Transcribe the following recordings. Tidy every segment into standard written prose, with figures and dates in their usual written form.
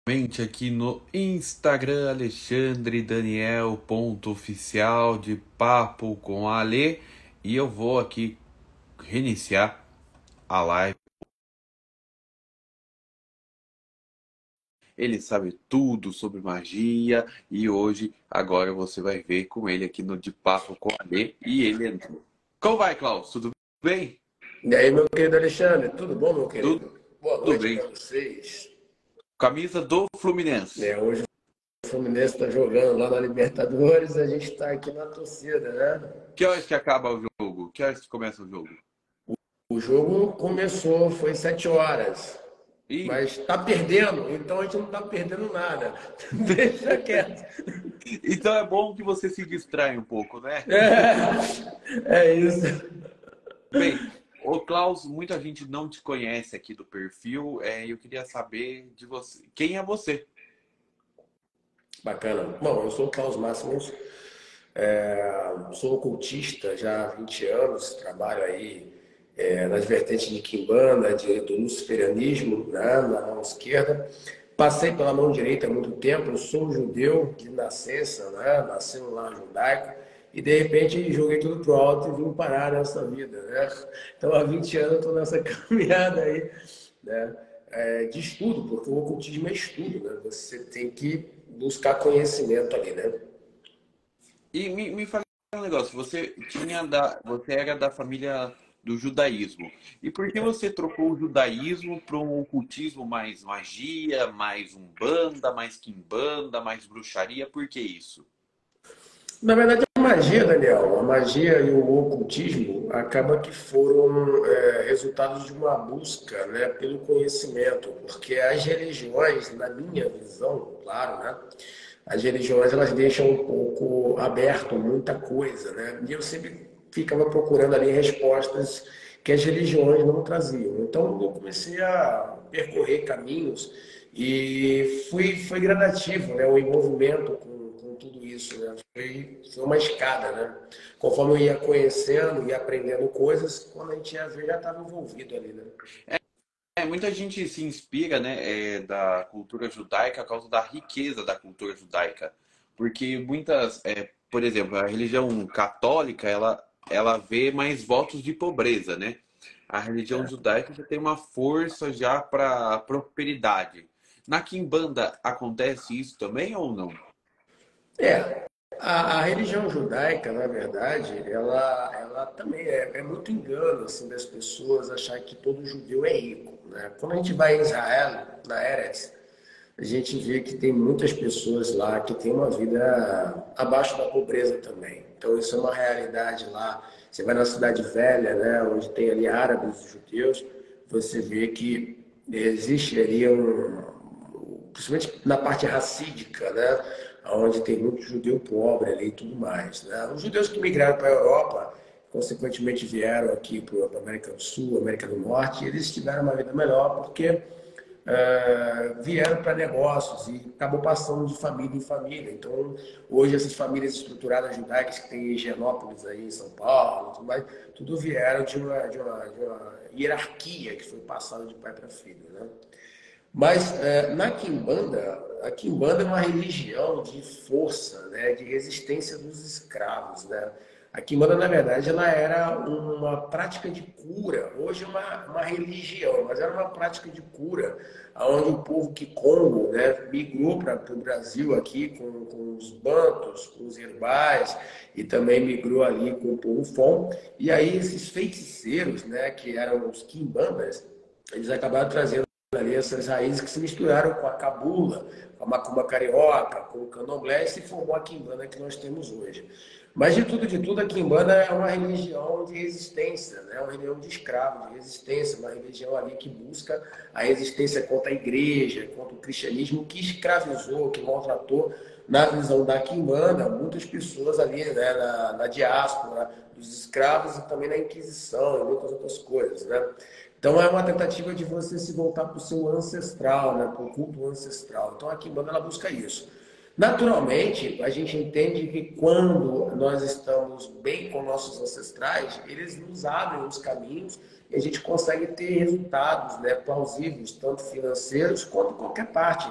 Aqui no Instagram, alexandredaniel.oficial de Papo com a Ale, e eu vou aqui reiniciar a live. Ele sabe tudo sobre magia e hoje, agora você vai ver com ele aqui no De Papo com a Ale e ele entrou. Como vai, Klaus? Tudo bem? E aí, meu querido Alexandre, tudo bom, meu querido? Boa Tudo noite bem. para vocês. Camisa do Fluminense. Hoje o Fluminense está jogando lá na Libertadores, a gente está aqui na torcida, né? Que horas que acaba o jogo? Que horas que começa o jogo? O jogo começou, foi 7 horas, Ih, mas está perdendo, então a gente não está perdendo nada. Deixa quieto. então é bom que você se distrai um pouco, né? É isso. Bem, ô Klaus, muita gente não te conhece aqui do perfil, eu queria saber de você. Quem é você? Bacana. Bom, eu sou o Carlos Máximos, sou ocultista já há 20 anos, trabalho aí nas vertentes de Quimbanda, do luciferianismo, né, na mão esquerda. Passei pela mão direita há muito tempo, eu sou judeu de nascença, né, nasci no lar judaico, e de repente joguei tudo pro alto e vim parar nessa vida, né? Então há 20 anos eu estou nessa caminhada aí, né, de estudo, porque o ocultismo é estudo, né? Você tem que buscar conhecimento ali, né? E me fala um negócio, você era da família do judaísmo. E por que você trocou o judaísmo para um ocultismo mais magia, mais umbanda, mais quimbanda, mais bruxaria? Por que isso? Na verdade, a magia, Daniel, a magia e o ocultismo acaba que foram resultados de uma busca, né, pelo conhecimento, porque as religiões, na minha visão, claro, né, as religiões elas deixam um pouco aberto muita coisa, né, e eu sempre ficava procurando ali respostas que as religiões não traziam. Então, eu comecei a percorrer caminhos e foi gradativo, né, o envolvimento com tudo isso, né? Foi uma escada, né? Conforme eu ia conhecendo e aprendendo coisas, quando a gente ia ver, já estava envolvido ali, né? Muita gente se inspira, né, da cultura judaica por causa da riqueza da cultura judaica. Porque por exemplo, a religião católica, ela vê mais votos de pobreza, né? A religião judaica já tem uma força já para prosperidade. Na Quimbanda acontece isso também ou não? É, a religião judaica, na verdade, ela também é muito engano assim, das pessoas achar que todo judeu é rico, né? Quando a gente vai em Israel, na Eretz, a gente vê que tem muitas pessoas lá que têm uma vida abaixo da pobreza também. Então, isso é uma realidade lá. Você vai na Cidade Velha, né, onde tem ali árabes e judeus, você vê que existe ali principalmente na parte racídica, né, onde tem muito judeu pobre ali e tudo mais, né? Os judeus que migraram para a Europa, consequentemente vieram aqui para a América do Sul, América do Norte, e eles tiveram uma vida melhor porque vieram para negócios e acabou passando de família em família. Então, hoje, essas famílias estruturadas judaicas que tem em Higienópolis, aí em São Paulo, tudo, mais, tudo vieram de uma hierarquia que foi passada de pai para filho, né? Mas na Quimbanda, a Quimbanda é uma religião de força, né, de resistência dos escravos, né? A Quimbanda, na verdade, ela era uma prática de cura. Hoje é uma religião, mas era uma prática de cura, onde o povo Kikongo, né, migrou para o Brasil aqui com os bantos, com os herbais, e também migrou ali com o povo Fon. E aí esses feiticeiros, né, que eram os Quimbandas, eles acabaram trazendo ali essas raízes que se misturaram com a cabula, com a macumba carioca, com o candomblé e se formou a quimbanda que nós temos hoje. Mas de tudo, a quimbanda é uma religião de resistência, né? Uma religião de escravos, de resistência, uma religião ali que busca a resistência contra a igreja, contra o cristianismo que escravizou, que maltratou, na visão da quimbanda, muitas pessoas ali, né, na diáspora, dos escravos e também na Inquisição e muitas outras coisas, né? Então é uma tentativa de você se voltar para o seu ancestral, né, para o culto ancestral. Então a Quimbanda ela busca isso. Naturalmente, a gente entende que quando nós estamos bem com nossos ancestrais, eles nos abrem os caminhos e a gente consegue ter resultados, né, plausíveis, tanto financeiros quanto qualquer parte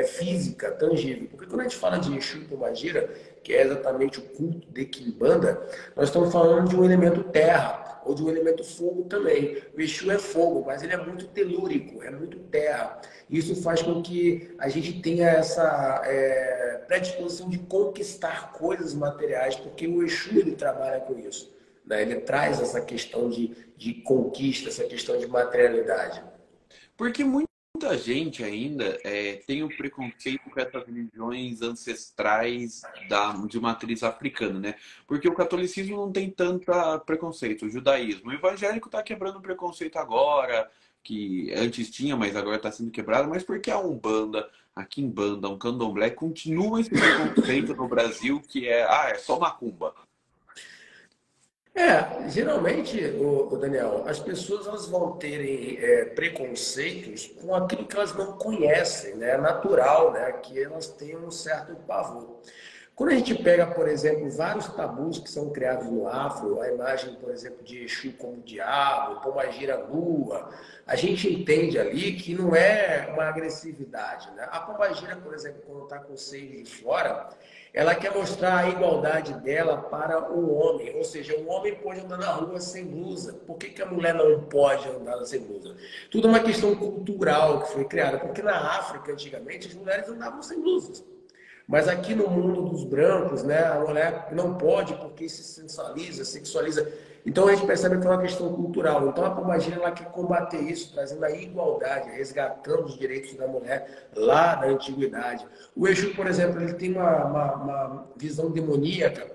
física, tangível. Porque quando a gente fala de Exu e Pombagira, que é exatamente o culto de Quimbanda, nós estamos falando de um elemento terra, ou de um elemento fogo também. O Exu é fogo, mas ele é muito telúrico, é muito terra. Isso faz com que a gente tenha essa predisposição de conquistar coisas materiais, porque o Exu ele trabalha com isso. Né? Ele traz essa questão de conquista, essa questão de materialidade. Porque muita gente ainda tem o preconceito com essas religiões ancestrais de matriz africana, né? Porque o catolicismo não tem tanta preconceito, o judaísmo. O evangélico está quebrando o preconceito agora, que antes tinha, mas agora está sendo quebrado, mas porque a Umbanda, a Quimbanda, um Candomblé, continua esse preconceito no Brasil que é só macumba. Geralmente, o Daniel, as pessoas elas vão terem preconceitos com aquilo que elas não conhecem, né? É natural, né? Que elas tenham um certo pavor. Quando a gente pega, por exemplo, vários tabus que são criados no Afro, a imagem, por exemplo, de Exu como diabo, Pombagira lua, a gente entende ali que não é uma agressividade, né? A Pombagira, por exemplo, quando está com o seio de fora, ela quer mostrar a igualdade dela para o homem, ou seja, o homem pode andar na rua sem blusa. Por que a mulher não pode andar sem blusa? Tudo é uma questão cultural que foi criada, porque na África, antigamente, as mulheres andavam sem blusas. Mas aqui no mundo dos brancos, né, a mulher não pode porque se sensualiza, sexualiza. Então a gente percebe que é uma questão cultural. Então a Pombagira ela quer combater isso, trazendo a igualdade, resgatando os direitos da mulher lá da antiguidade. O Exu, por exemplo, ele tem uma visão demoníaca,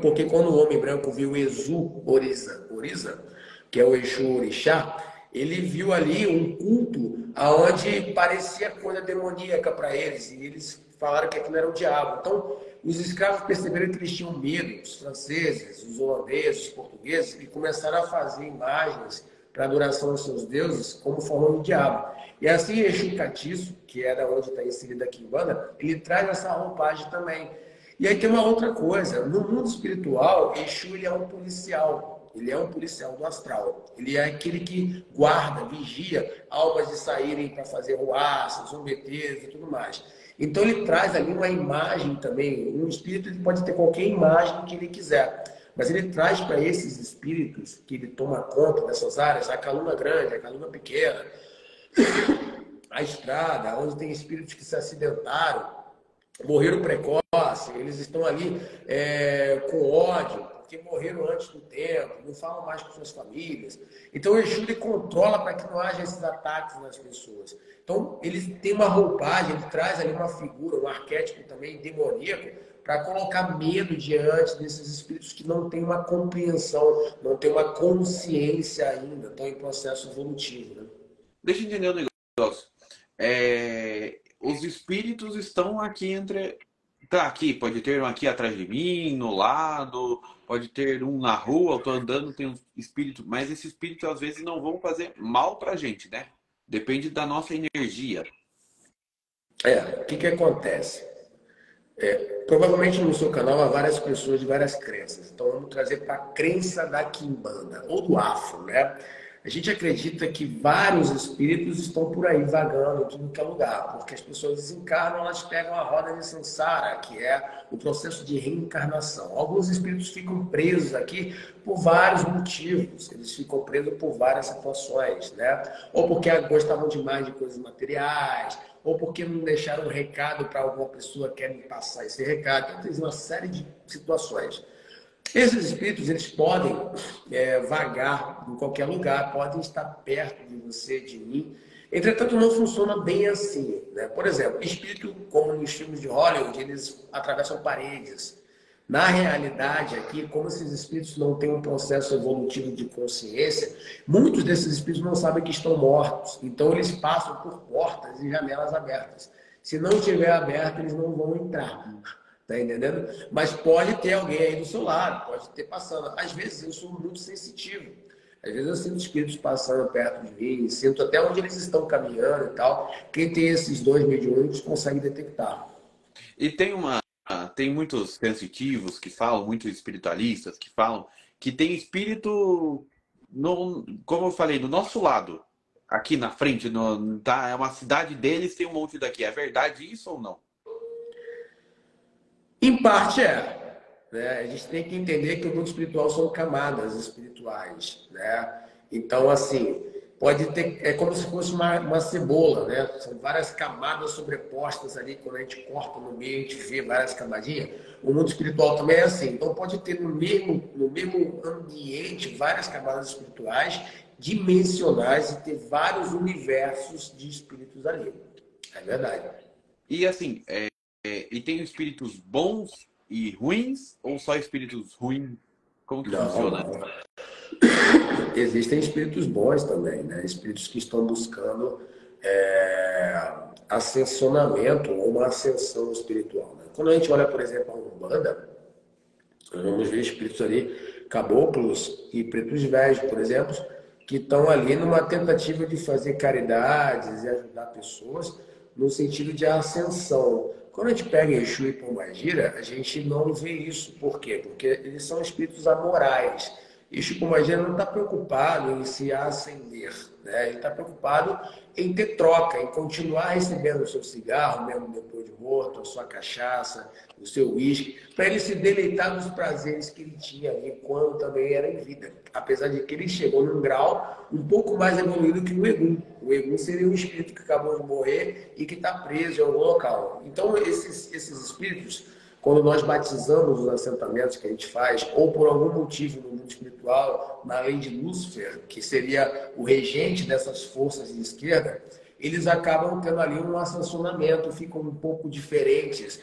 porque quando o homem branco viu Exu Oriza, que é o Exu Orixá, ele viu ali um culto aonde parecia coisa demoníaca para eles, e eles falaram que aquilo era o diabo. Então, os escravos perceberam que eles tinham medo, os franceses, os holandeses, os portugueses, e começaram a fazer imagens para adoração aos seus deuses como forma do diabo. E assim, Exu Catiço, que é da onde está inserida a Quimbanda, ele traz essa roupagem também. E aí tem uma outra coisa, no mundo espiritual, Exu ele é um policial. Ele é um policial do astral. Ele é aquele que guarda, vigia almas de saírem para fazer ruaças, zombeteiros e tudo mais. Então ele traz ali uma imagem também. Um espírito ele pode ter qualquer imagem que ele quiser. Mas ele traz para esses espíritos que ele toma conta dessas áreas, a caluna grande, a caluna pequena, a estrada, onde tem espíritos que se acidentaram, morreram precoce, eles estão ali com ódio, porque morreram antes do tempo, não falam mais com suas famílias. Então o Exu ele controla para que não haja esses ataques nas pessoas. Então ele tem uma roupagem, ele traz ali uma figura, um arquétipo também demoníaco, para colocar medo diante desses espíritos que não têm uma compreensão, não têm uma consciência ainda, estão em processo evolutivo. Né? Deixa eu entender um negócio. Os espíritos estão aqui entre. Tá aqui, pode ter um aqui atrás de mim, no lado, pode ter um na rua, eu tô andando, tem um espírito, mas esse espírito às vezes não vão fazer mal pra gente, né? Depende da nossa energia. O que acontece? Provavelmente no seu canal há várias pessoas de várias crenças. Então vamos trazer para a crença da Quimbanda, ou do Afro, né? A gente acredita que vários espíritos estão por aí vagando em tudo que é lugar, porque as pessoas desencarnam, elas pegam a roda de samsara, que é o processo de reencarnação. Alguns espíritos ficam presos aqui por vários motivos, eles ficam presos por várias situações, né? Ou porque gostavam demais de coisas materiais, ou porque não deixaram um recado para alguma pessoa que quer me passar esse recado. Então, tem uma série de situações. Esses espíritos, eles podem vagar em qualquer lugar, podem estar perto de você, de mim. Entretanto, não funciona bem assim. Né? Por exemplo, espírito, como nos filmes de Hollywood, eles atravessam paredes. Na realidade, aqui, como esses espíritos não têm um processo evolutivo de consciência, muitos desses espíritos não sabem que estão mortos. Então, eles passam por portas e janelas abertas. Se não estiver aberto, eles não vão entrar. Tá entendendo? Mas pode ter alguém aí do seu lado, pode ter passando. Às vezes eu sou muito sensitivo. Às vezes eu sinto espíritos passando perto de mim, sinto até onde eles estão caminhando e tal. Quem tem esses dois mediúnicos consegue detectar. E tem muitos sensitivos que falam, muitos espiritualistas que falam que tem espírito, como eu falei, do nosso lado. aqui na frente, tá? É uma cidade deles, tem um monte daqui. É verdade isso ou não? Em parte é. Né? A gente tem que entender que o mundo espiritual são camadas espirituais. Né? Então, assim, pode ter. É como se fosse uma cebola, né? São várias camadas sobrepostas ali. Quando a gente corta no meio, a gente vê várias camadinhas. O mundo espiritual também é assim. Então, pode ter no mesmo ambiente várias camadas espirituais dimensionais e ter vários universos de espíritos ali. É verdade. E assim, e tem espíritos bons e ruins ou só espíritos ruins? Como que Não, funciona? não. Existem espíritos bons também, né? Espíritos que estão buscando é, ascensionamento ou uma ascensão espiritual. Né? Quando a gente olha, por exemplo, a Umbanda, nós vamos ver espíritos ali, caboclos e pretos velhos, por exemplo, que estão ali numa tentativa de fazer caridades e ajudar pessoas no sentido de ascensão. Quando a gente pega Exu e Pombagira, a gente não vê isso. Por quê? Porque eles são espíritos amorais. Exu e Pombagira não está preocupado em se ascender, né? Ele está preocupado em ter troca, em continuar recebendo o seu cigarro, mesmo depois de morto, a sua cachaça, o seu uísque, para ele se deleitar nos prazeres que ele tinha ali quando também era em vida. Apesar de que ele chegou num grau um pouco mais evoluído que o Egum. O Egum seria um espírito que acabou de morrer e que está preso em algum local. Então, esses espíritos, quando nós batizamos os assentamentos que a gente faz, ou por algum motivo no mundo espiritual, na lei de Lúcifer, que seria o regente dessas forças de esquerda, eles acabam tendo ali um ascensionamento, ficam um pouco diferentes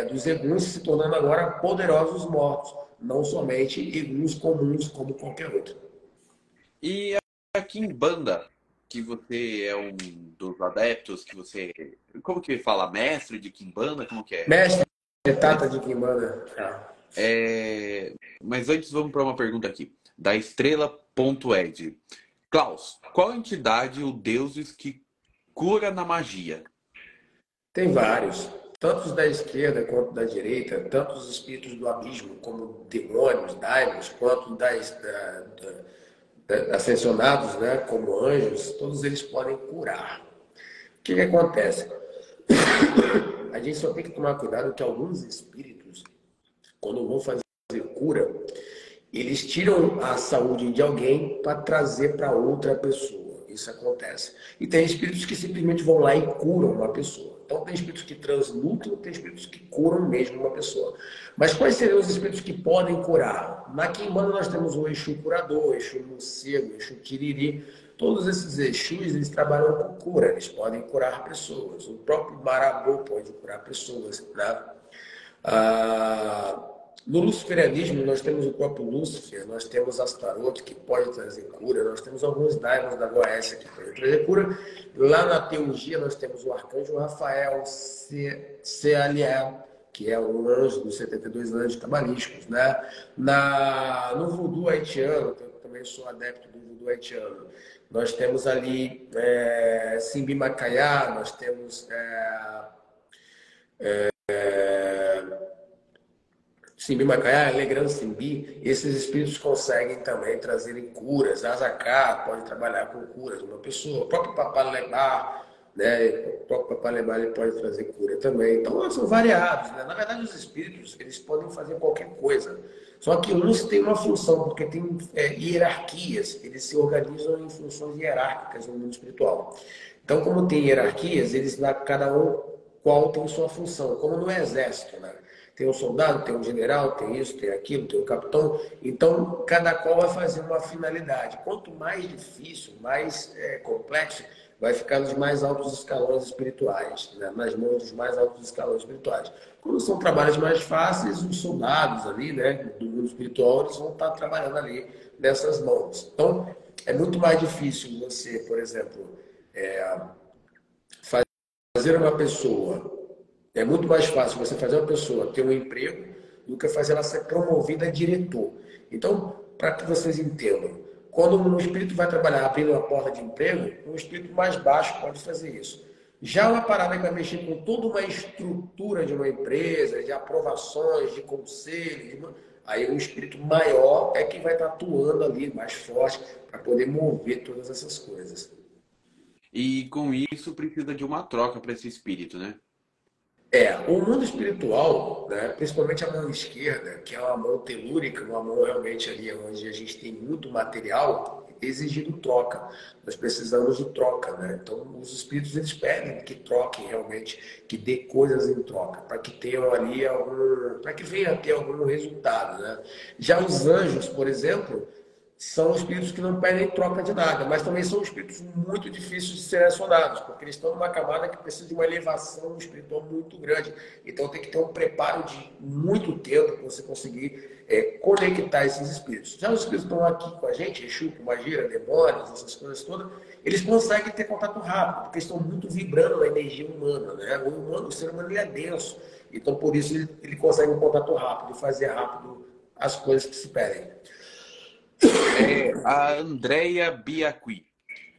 dos eguns, se tornando agora poderosos mortos, não somente eguns comuns como qualquer outro. E aqui em banda, que você é um dos adeptos, que você. Como que fala? Mestre de Kimbanda? Como que é? Mestre Tata Mestre. de Quimbanda. Mas antes vamos para uma pergunta aqui. Da Estrela.ed. Klaus, qual entidade ou deuses que cura na magia? Tem vários, tanto da esquerda quanto da direita, tanto os espíritos do abismo, como demônios, daimons, quanto ascensionados, né, como anjos, todos eles podem curar. O que acontece? A gente só tem que tomar cuidado que alguns espíritos, quando vão fazer cura, eles tiram a saúde de alguém para trazer para outra pessoa. Isso acontece. E tem espíritos que simplesmente vão lá e curam uma pessoa. Então tem espíritos que transmutam, tem espíritos que curam mesmo uma pessoa. Mas quais seriam os espíritos que podem curar? Na Quimbanda nós temos o Exu curador, o Exu morcego, o Exu tiriri. Todos esses Exus, eles trabalham com cura, eles podem curar pessoas. O próprio Marabô pode curar pessoas, né? Ah, no luciferianismo, nós temos o próprio Lúcifer, nós temos Astaroth, que pode trazer cura, nós temos alguns daimons da Goécia que podem trazer cura. Lá na teologia, nós temos o arcanjo Rafael Cealiel, que é um anjo dos 72 anjos cabalísticos. Né? No voodoo haitiano, eu também sou adepto do voodoo haitiano, nós temos ali Simbi Macaiá, nós temos Simbi Macaiá, Legrand Simbi, esses espíritos conseguem também trazerem curas. Azacá pode trabalhar com curas. Uma pessoa, o próprio Papalebá, né? O próprio Papalebá ele pode trazer cura também. Então, são variados. Né? Na verdade, os espíritos eles podem fazer qualquer coisa. Só que uns têm uma função, porque tem hierarquias, eles se organizam em funções hierárquicas no mundo espiritual. Então, como tem hierarquias, eles cada um qual tem sua função, como no exército, né? Tem um soldado, tem um general, tem isso, tem aquilo, tem o capitão. Então, cada qual vai fazer uma finalidade. Quanto mais difícil, mais complexo, vai ficar nos mais altos escalões espirituais, né? Nas mãos dos mais altos escalões espirituais. Quando são trabalhos mais fáceis, os soldados ali, né, do mundo espiritual, eles vão estar trabalhando ali nessas mãos. Então, é muito mais difícil você, por exemplo, fazer uma pessoa é muito mais fácil você fazer uma pessoa ter um emprego do que fazer ela ser promovida a diretor. Então, para que vocês entendam, quando um espírito vai trabalhar abrindo uma porta de emprego, um espírito mais baixo pode fazer isso. Já uma parada que vai mexer com toda uma estrutura de uma empresa, de aprovações, de conselhos, aí um espírito maior é quem vai estar atuando ali, mais forte, para poder mover todas essas coisas. E com isso precisa de uma troca para esse espírito, né? O mundo espiritual, né, principalmente a mão esquerda, que é uma mão telúrica, uma mão realmente ali onde a gente tem muito material, exigindo troca. Nós precisamos de troca, né? Então, os espíritos eles pedem que troquem realmente, que dê coisas em troca, para que tenham ali algum, para que venha a ter algum resultado, né? Já os anjos, por exemplo, são espíritos que não pedem troca de nada, mas também são espíritos muito difíceis de ser acionados, porque eles estão numa camada que precisa de uma elevação espiritual muito grande. Então tem que ter um preparo de muito tempo para você conseguir conectar esses espíritos. Já os espíritos que estão aqui com a gente, Exu, magia, demônios, essas coisas todas, eles conseguem ter contato rápido, porque estão muito vibrando na energia humana. Né? O ser humano ele é denso, então por isso ele consegue um contato rápido e fazer rápido as coisas que se pedem. É a Andrea Biaqui.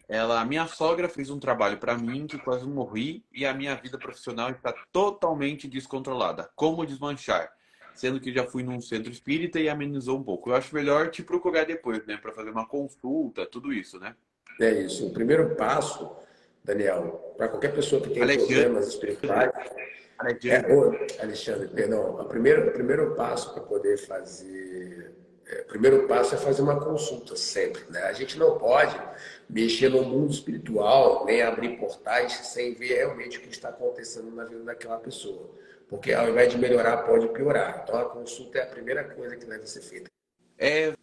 A minha sogra fez um trabalho para mim que quase morri e a minha vida profissional está totalmente descontrolada. Como desmanchar? Sendo que já fui num centro espírita e amenizou um pouco. Eu acho melhor te procurar depois, né, para fazer uma consulta, tudo isso, né? É isso. O primeiro passo, Daniel, para qualquer pessoa que tem Alexandre, problemas espirituais, Alexandre. Alexandre, perdão, o primeiro passo para poder fazer. O primeiro passo é fazer uma consulta sempre, né? A gente não pode mexer no mundo espiritual, nem abrir portais sem ver realmente o que está acontecendo na vida daquela pessoa. Porque ao invés de melhorar, pode piorar. Então a consulta é a primeira coisa que deve ser feita. É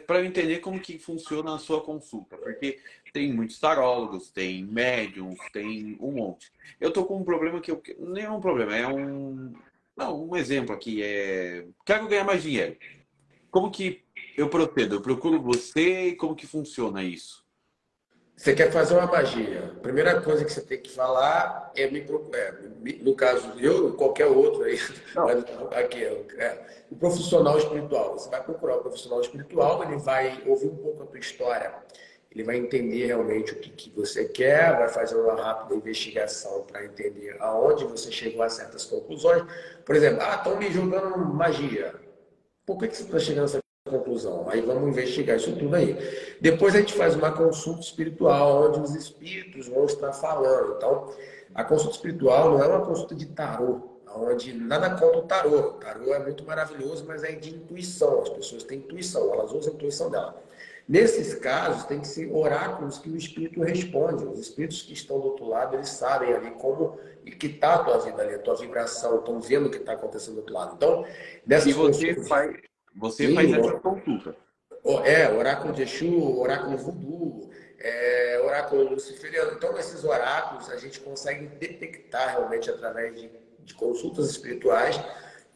para eu entender como que funciona a sua consulta, porque tem muitos tarólogos, tem médiums, tem um monte. Eu tô com um problema que eu nem é um problema, é um não, um exemplo aqui é quero ganhar mais dinheiro. Como que eu procedo? Eu procuro você e como que funciona isso? Você quer fazer uma magia. A primeira coisa que você tem que falar é no caso eu, qualquer outro aí, Não. mas aqui o profissional espiritual. Você vai procurar o profissional espiritual, ele vai ouvir um pouco a tua história, ele vai entender realmente o que você quer, vai fazer uma rápida investigação para entender aonde você chegou a certas conclusões. Por exemplo, estão me jogando magia. Por que você está chegando a essa conclusão? Aí vamos investigar isso tudo aí. Depois a gente faz uma consulta espiritual, onde os espíritos vão estar falando. Então, a consulta espiritual não é uma consulta de tarô, onde nada contra o tarô. O tarô é muito maravilhoso, mas é de intuição. As pessoas têm intuição, elas usam a intuição dela. Nesses casos, tem que ser oráculos que o espírito responde. Os espíritos que estão do outro lado, eles sabem ali como e que está a tua vida ali, a tua vibração, estão vendo o que está acontecendo do outro lado. Então, E nessas consultas, você faz sim, essa consulta. oráculo de Exu, oráculo voodoo, oráculo luciferiano. Então, esses oráculos a gente consegue detectar realmente através de consultas espirituais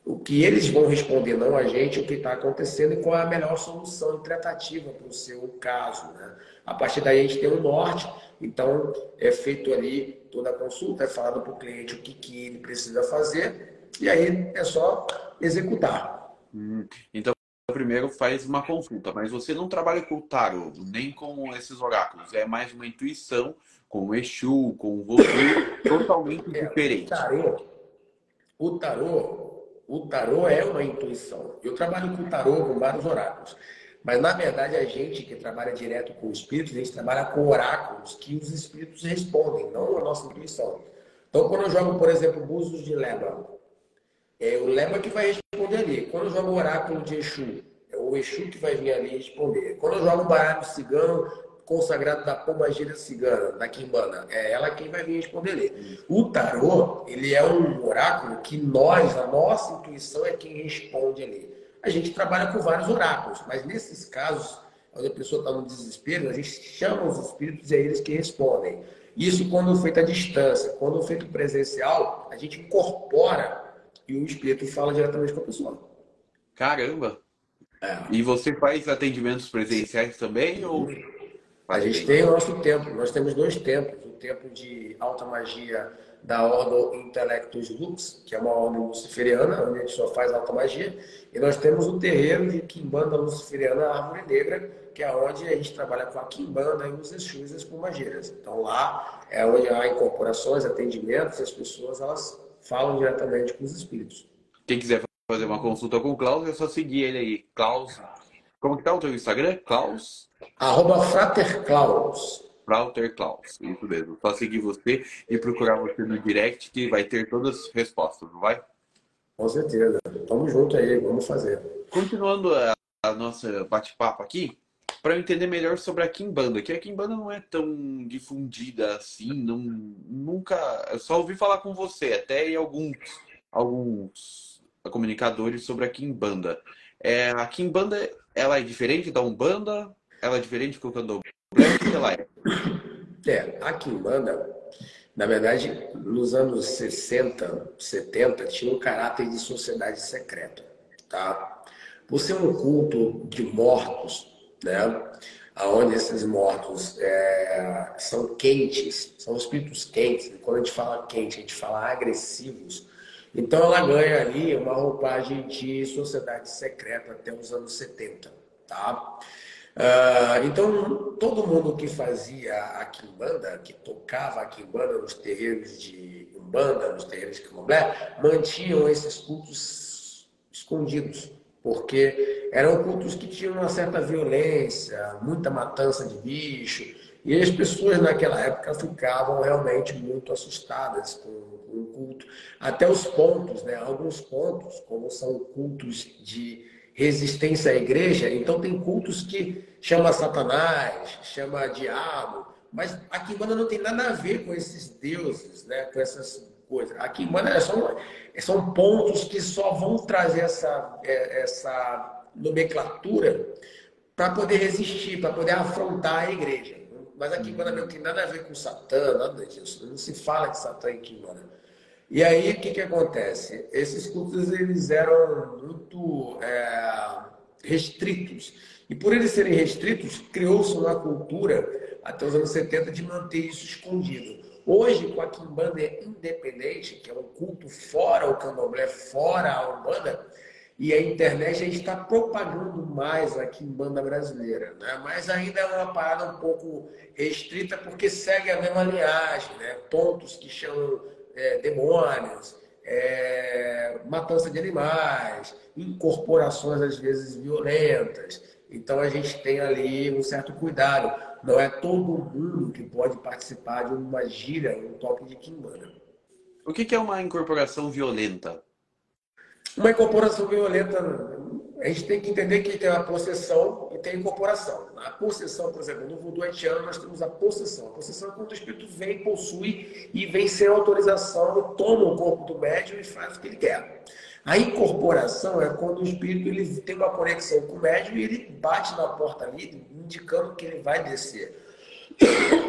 o que eles vão responder, não a gente, o que está acontecendo e qual é a melhor solução e tratativa para o seu caso. Né? A partir daí a gente tem um norte, então é feito ali toda a consulta, é falado para o cliente o que ele precisa fazer e aí é só executar. Então, primeiro faz uma consulta, mas você não trabalha com o tarô, nem com esses oráculos. É mais uma intuição com o Exu, com o Voodoo, totalmente O diferente. tarô, o tarô, o tarô é uma intuição. Eu trabalho com tarô, com vários oráculos. Mas, na verdade, a gente que trabalha direto com espíritos, a gente trabalha com oráculos que os espíritos respondem, não a nossa intuição. Então, quando eu jogo, por exemplo, búzios de lema, é o lema que vai responder ali. Quando eu jogo o oráculo de Exu, é o Exu que vai vir ali responder. Quando eu jogo o baralho cigano, consagrado da pombagira cigana, da quimbanda, é ela quem vai vir responder ali. O tarô, ele é um oráculo que nós, a nossa intuição é quem responde ali. A gente trabalha com vários oráculos, mas nesses casos, onde a pessoa está no desespero, a gente chama os espíritos e é eles que respondem. Isso quando feito à distância. Quando feito presencial, a gente incorpora e o espírito fala diretamente com a pessoa. Caramba! É. E você faz atendimentos presenciais também ou A faz gente tem dentro? o nosso templo, nós temos dois templos, o templo de alta magia da Ordem Intellectus Lux, que é uma ordem luciferiana, onde a gente só faz alta magia, e nós temos o terreiro de Quimbanda Luciferiana Árvore Negra, que é onde a gente trabalha com a Quimbanda e os Exus e as Pombagiras. Então lá é onde há incorporações, atendimentos, e as pessoas elas falam diretamente com os espíritos. Quem quiser fazer uma consulta com o Klaus, é só seguir ele aí. Klaus. Como que tá o teu Instagram? Klaus? Arroba Frater Claus. Frauter Klaus. Isso mesmo. Só seguir você e procurar você no direct que vai ter todas as respostas, não vai? Com certeza. Tamo junto aí, vamos fazer. Continuando a nossa bate-papo aqui, para eu entender melhor sobre a Kimbanda, que a Kimbanda não é tão difundida assim, não, nunca, eu só ouvi falar com você, até em alguns comunicadores sobre a Kimbanda. A Kimbanda, ela é diferente da Umbanda? Ela é diferente do Candomblé? O que que ela é? A Quimbanda, na verdade, nos anos 60, 70, tinha um caráter de sociedade secreta, tá? Por ser um culto de mortos, né? Onde esses mortos são quentes, são espíritos quentes. E quando a gente fala quente, a gente fala agressivos. Então ela ganha ali uma roupagem de sociedade secreta até os anos 70, tá? Então, todo mundo que fazia a quimbanda, que tocava a quimbanda nos terreiros de Umbanda, nos terreiros de Candomblé, mantinham esses cultos escondidos, porque eram cultos que tinham uma certa violência, muita matança de bicho, e as pessoas naquela época ficavam realmente muito assustadas com o culto. Até os pontos, né? Alguns pontos, como são cultos de resistência à igreja, então tem cultos que chama Satanás, chama diabo, mas a Quimbanda não tem nada a ver com esses deuses, né? Com essas coisas. A Quimbanda são pontos que só vão trazer essa nomenclatura para poder resistir, para poder afrontar a igreja. Mas a Quimbanda não tem nada a ver com Satã, nada disso. Não se fala de Satã em Quimbanda. E aí, o que acontece? Esses cultos, eles eram muito restritos. E por eles serem restritos, criou-se uma cultura, até os anos 70, de manter isso escondido. Hoje, com a Quimbanda independente, que é um culto fora o candomblé, fora a Umbanda, e a internet, a gente está propagando mais a Quimbanda brasileira, né? Mas ainda é uma parada um pouco restrita, porque segue a mesma linhagem, né? Pontos que chamam demônios, matança de animais, incorporações às vezes violentas. Então a gente tem ali um certo cuidado. Não é todo mundo que pode participar de uma gira, um toque de quimbanda. O que que é uma incorporação violenta? Uma incorporação violenta, a gente tem que entender que tem a possessão e tem a incorporação. A possessão, por exemplo, no voodoo haitiano nós temos a possessão. A possessão é quando o espírito vem, possui e vem sem autorização, toma o corpo do médium e faz o que ele quer. A incorporação é quando o espírito ele tem uma conexão com o médium e ele bate na porta ali, indicando que ele vai descer.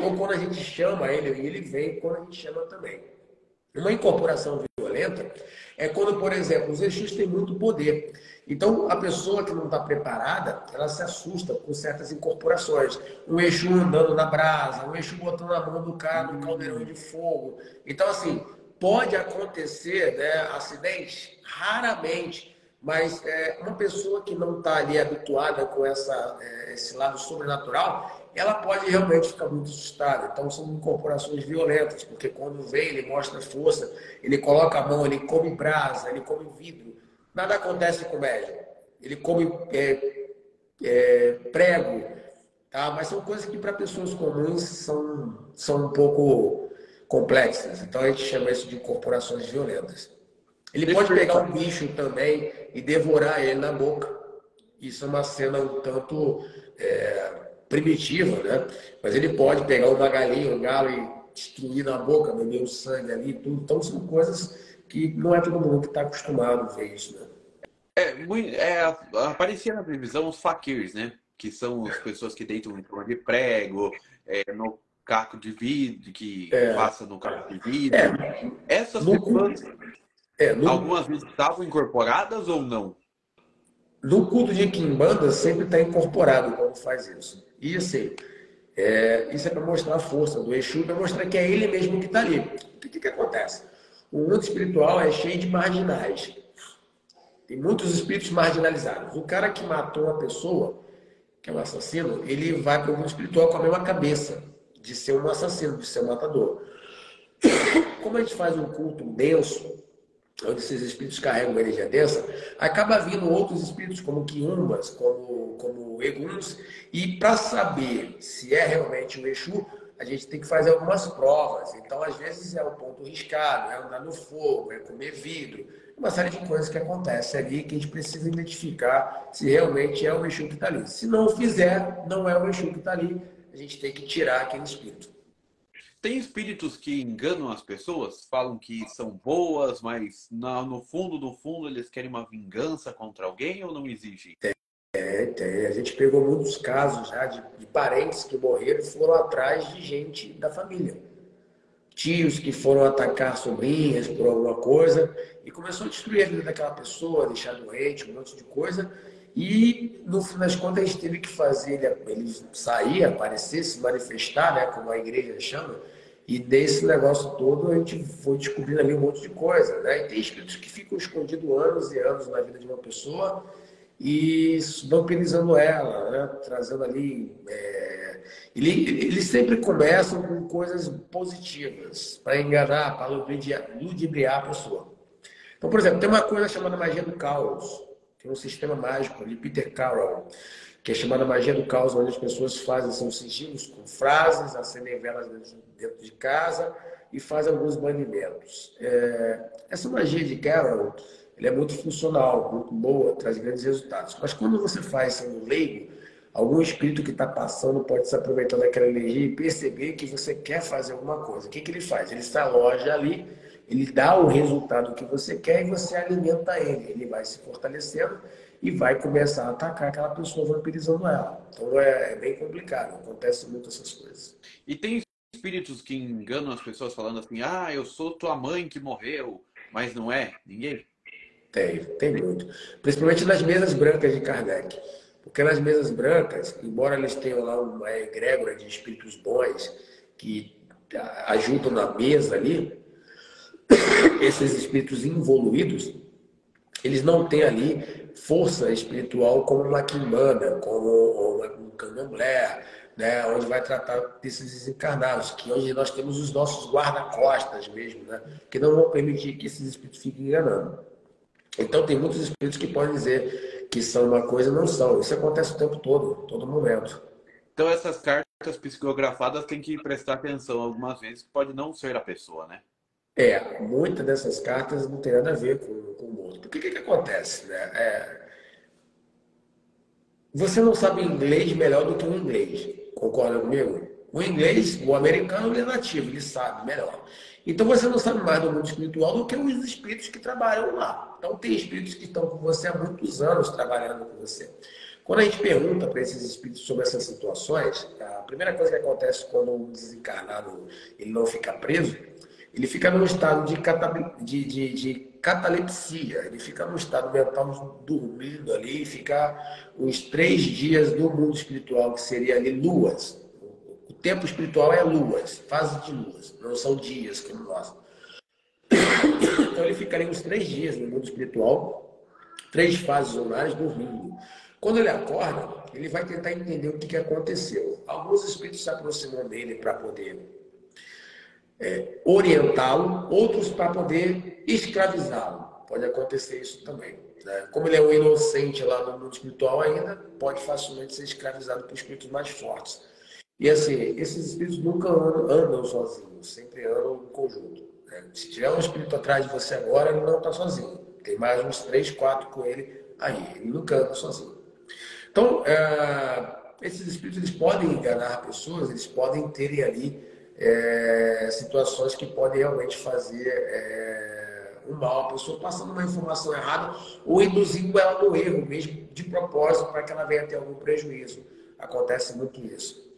Ou quando a gente chama ele, ele vem quando a gente chama também. Uma incorporação violenta é quando, por exemplo, os Exus têm muito poder. Então, a pessoa que não está preparada, ela se assusta com certas incorporações. Um Exu andando na brasa, um Exu botando a mão do cara no caldeirão de fogo. Então, assim, pode acontecer, né, acidentes, raramente, mas uma pessoa que não está ali habituada com esse lado sobrenatural, ela pode realmente ficar muito assustada. Então, são incorporações violentas, porque quando vem, ele mostra força, ele coloca a mão, ele come brasa, ele come vidro. Nada acontece com o médium. Ele come prego, tá? Mas são coisas que para pessoas comuns são um pouco complexas. Então, a gente chama isso de incorporações violentas. Ele Deixa eu pode pegar perguntar. um bicho também e devorar ele na boca. Isso é uma cena um tanto primitiva, né? Mas ele pode pegar uma galinha, um galo e destruir na boca, beber o sangue ali e tudo. Então são coisas que não é todo mundo que está acostumado a ver isso, né? Aparecia na televisão os faquirs, né? Que são as pessoas que deitam em forma de prego, no caco de vidro, que passa no caco de vidro. Essas No, pessoas, no, algumas vezes estavam incorporadas ou não? no culto de Quimbanda sempre está incorporado quando faz isso. E assim, isso é para mostrar a força do Exu, para mostrar que é ele mesmo que está ali. O que acontece? O mundo espiritual é cheio de marginais. Tem muitos espíritos marginalizados. O cara que matou uma pessoa, que é um assassino, ele vai para o mundo espiritual com a mesma cabeça de ser um assassino, de ser um matador. Como a gente faz um culto denso, onde esses espíritos carregam uma energia densa, acaba vindo outros espíritos, como quiumbas, como eguns, e para saber se é realmente o Exu, a gente tem que fazer algumas provas. Então, às vezes, é o ponto riscado, é andar no fogo, é comer vidro. Uma série de coisas que acontecem ali que a gente precisa identificar se realmente é o Exu que está ali. Se não fizer, não é o Exu que está ali. A gente tem que tirar aquele espírito. Tem espíritos que enganam as pessoas, falam que são boas, mas no fundo, no fundo, eles querem uma vingança contra alguém ou não existe? Tem. A gente pegou muitos casos já de parentes que morreram e foram atrás de gente da família. Tios que foram atacar sobrinhas por alguma coisa e começou a destruir a vida daquela pessoa, deixar doente, um monte de coisa. E, no fim das contas, a gente teve que fazer ele sair, aparecer, se manifestar, né, como a igreja chama. E desse negócio todo, a gente foi descobrindo ali um monte de coisa. Né? E tem espíritos que ficam escondidos anos e anos na vida de uma pessoa e vampirizando ela, né? Trazendo ali. Eles sempre começam com coisas positivas para enganar, para ludibriar a pessoa. Então, por exemplo, tem uma coisa chamada magia do caos. Tem um sistema mágico de Peter Carroll, que é chamada magia do caos, onde as pessoas fazem seus sigilos com frases, acendem velas dentro de casa e fazem alguns banimentos. Essa magia de Carroll, ele é muito funcional, muito boa, traz grandes resultados. Mas quando você faz sendo leigo, algum espírito que está passando pode se aproveitar daquela energia e perceber que você quer fazer alguma coisa. O que, que ele faz? Ele se aloja ali, ele dá o resultado que você quer e você alimenta ele. Ele vai se fortalecendo e vai começar a atacar aquela pessoa vampirizando ela. Então é bem complicado, acontece muito essas coisas. E tem espíritos que enganam as pessoas falando assim, ah, eu sou tua mãe que morreu, mas não é ninguém? Tem muito. Principalmente nas mesas brancas de Kardec. Porque nas mesas brancas, embora eles tenham lá uma egrégora de espíritos bons que ajudam na mesa ali, esses espíritos involuídos, eles não têm ali força espiritual como uma quimbanda, como um candomblé, né, onde vai tratar desses desencarnados, que hoje nós temos os nossos guarda-costas mesmo, né, que não vão permitir que esses espíritos fiquem enganando. Então, tem muitos espíritos que podem dizer que são uma coisa e não são. Isso acontece o tempo todo, todo momento. Então essas cartas psicografadas tem que prestar atenção algumas vezes, que pode não ser a pessoa, né? Muitas dessas cartas não tem nada a ver com o morto. Porque o que acontece? Né? Você não sabe inglês melhor do que o inglês. Concorda comigo? O inglês, o americano, ele é nativo, ele sabe melhor. Então você não sabe mais do mundo espiritual do que os espíritos que trabalham lá. Então tem espíritos que estão com você há muitos anos trabalhando com você. Quando a gente pergunta para esses espíritos sobre essas situações, a primeira coisa que acontece quando um desencarnado ele não fica preso, ele fica num estado de catalepsia, ele fica num estado mental dormindo ali, fica uns 3 dias no mundo espiritual, que seria ali luas. O tempo espiritual é luas, fase de luas, não são dias como nós. Então ele fica ali uns 3 dias no mundo espiritual, 3 fases lunares dormindo. Quando ele acorda, ele vai tentar entender o que aconteceu. Alguns espíritos se aproximam dele para poder orientá-lo, outros para poder escravizá-lo. Pode acontecer isso também. Né? Como ele é um inocente lá no mundo espiritual ainda, pode facilmente ser escravizado por espíritos mais fortes. E assim, esses espíritos nunca andam sozinhos, sempre andam em conjunto. Né? Se tiver um espírito atrás de você agora, ele não está sozinho. Tem mais uns 3, 4 com ele aí. Ele nunca anda sozinho. Então, esses espíritos eles podem enganar pessoas, eles podem terem ali situações que podem realmente fazer um mal, a pessoa passando uma informação errada ou induzindo ela no erro mesmo, de propósito, para que ela venha ter algum prejuízo. Acontece muito isso.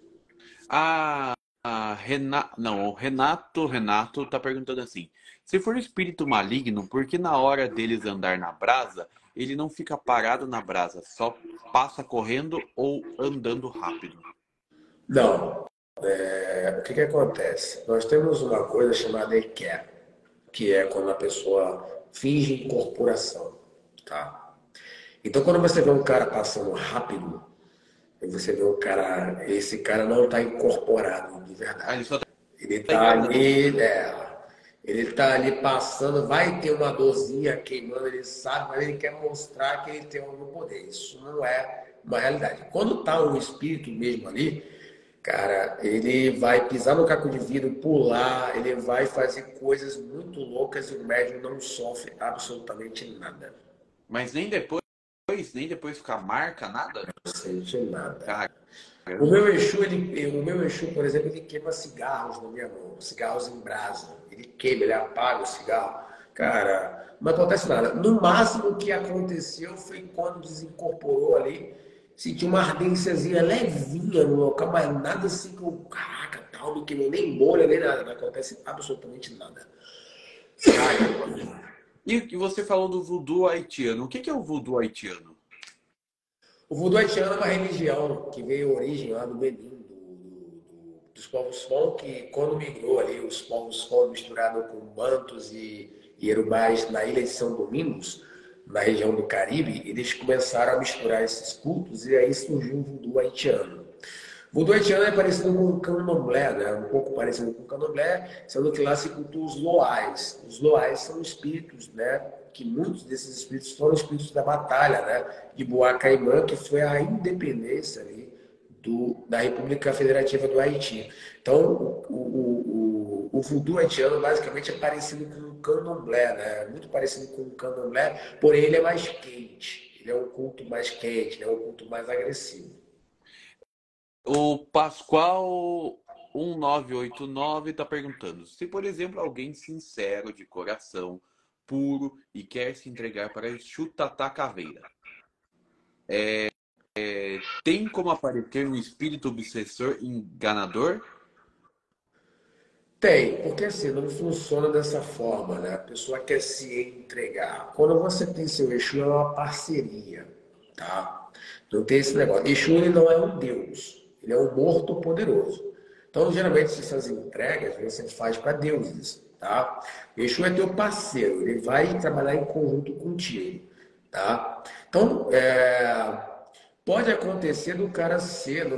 O Renato tá perguntando assim: se for espírito maligno, por que na hora deles andar na brasa, ele não fica parado na brasa, só passa correndo ou andando rápido? Não. O que acontece? Nós temos uma coisa chamada EQUE, que é quando a pessoa finge incorporação, tá? Então, quando você vê um cara passando rápido, você vê esse cara não está incorporado de Ah, ele verdade. só Ele tá está enganando. ali passando, vai ter uma dorzinha queimando, ele sabe, mas ele quer mostrar que ele tem algum poder. Isso não é uma realidade. Quando está um espírito mesmo ali, Cara, ele vai pisar no caco de vidro, pular, ele vai fazer coisas muito loucas e o médium não sofre absolutamente nada. Mas nem depois ficar marca, nada? Não sente nada. Caramba. O meu Exu, por exemplo, ele queima cigarros na minha mão, cigarros em brasa. Ele queima, ele apaga o cigarro. Cara, não acontece nada. No máximo que aconteceu foi quando desincorporou ali, senti uma ardênciazinha levinha no local, mas nada assim que eu, caraca, tal, não queimou nem bolha, nem nada. Não acontece absolutamente nada. Caramba. E que você falou do voodoo haitiano. O que é o voodoo haitiano? O voodoo haitiano é uma religião que veio origem lá do Benin, dos povos Fon, que quando migrou ali, os povos Fon misturados com bantos e iorubás na ilha de São Domingos, na região do Caribe, eles começaram a misturar esses cultos e aí surgiu o voodoo haitiano. O voodoo haitiano é parecido com o candomblé, né? Um pouco parecido com o candomblé, sendo que lá se cultua os loais. Os loais são espíritos, né? Que muitos desses espíritos foram espíritos da batalha, né? De Boa-Caimã, que foi a independência ali da República Federativa do Haiti. Então, o voodoo haitiano basicamente é parecido com o candomblé, né? Muito parecido com o candomblé, porém ele é mais quente. Ele é um culto mais quente, é um culto mais agressivo. O Pascoal 1989 está perguntando: se, por exemplo, alguém sincero, de coração, puro e quer se entregar para Exu Tatá Caveira, tem como aparecer um espírito obsessor enganador? Tem, porque assim, não funciona dessa forma, né? A pessoa quer se entregar. Quando você tem seu Exu, é uma parceria, tá? Não tem esse negócio. Exu, ele não é um deus, ele é um morto poderoso. Então, geralmente, essas entregas você faz para deuses, tá? Exu é teu parceiro, ele vai trabalhar em conjunto contigo, tá? Então, pode acontecer do cara ser,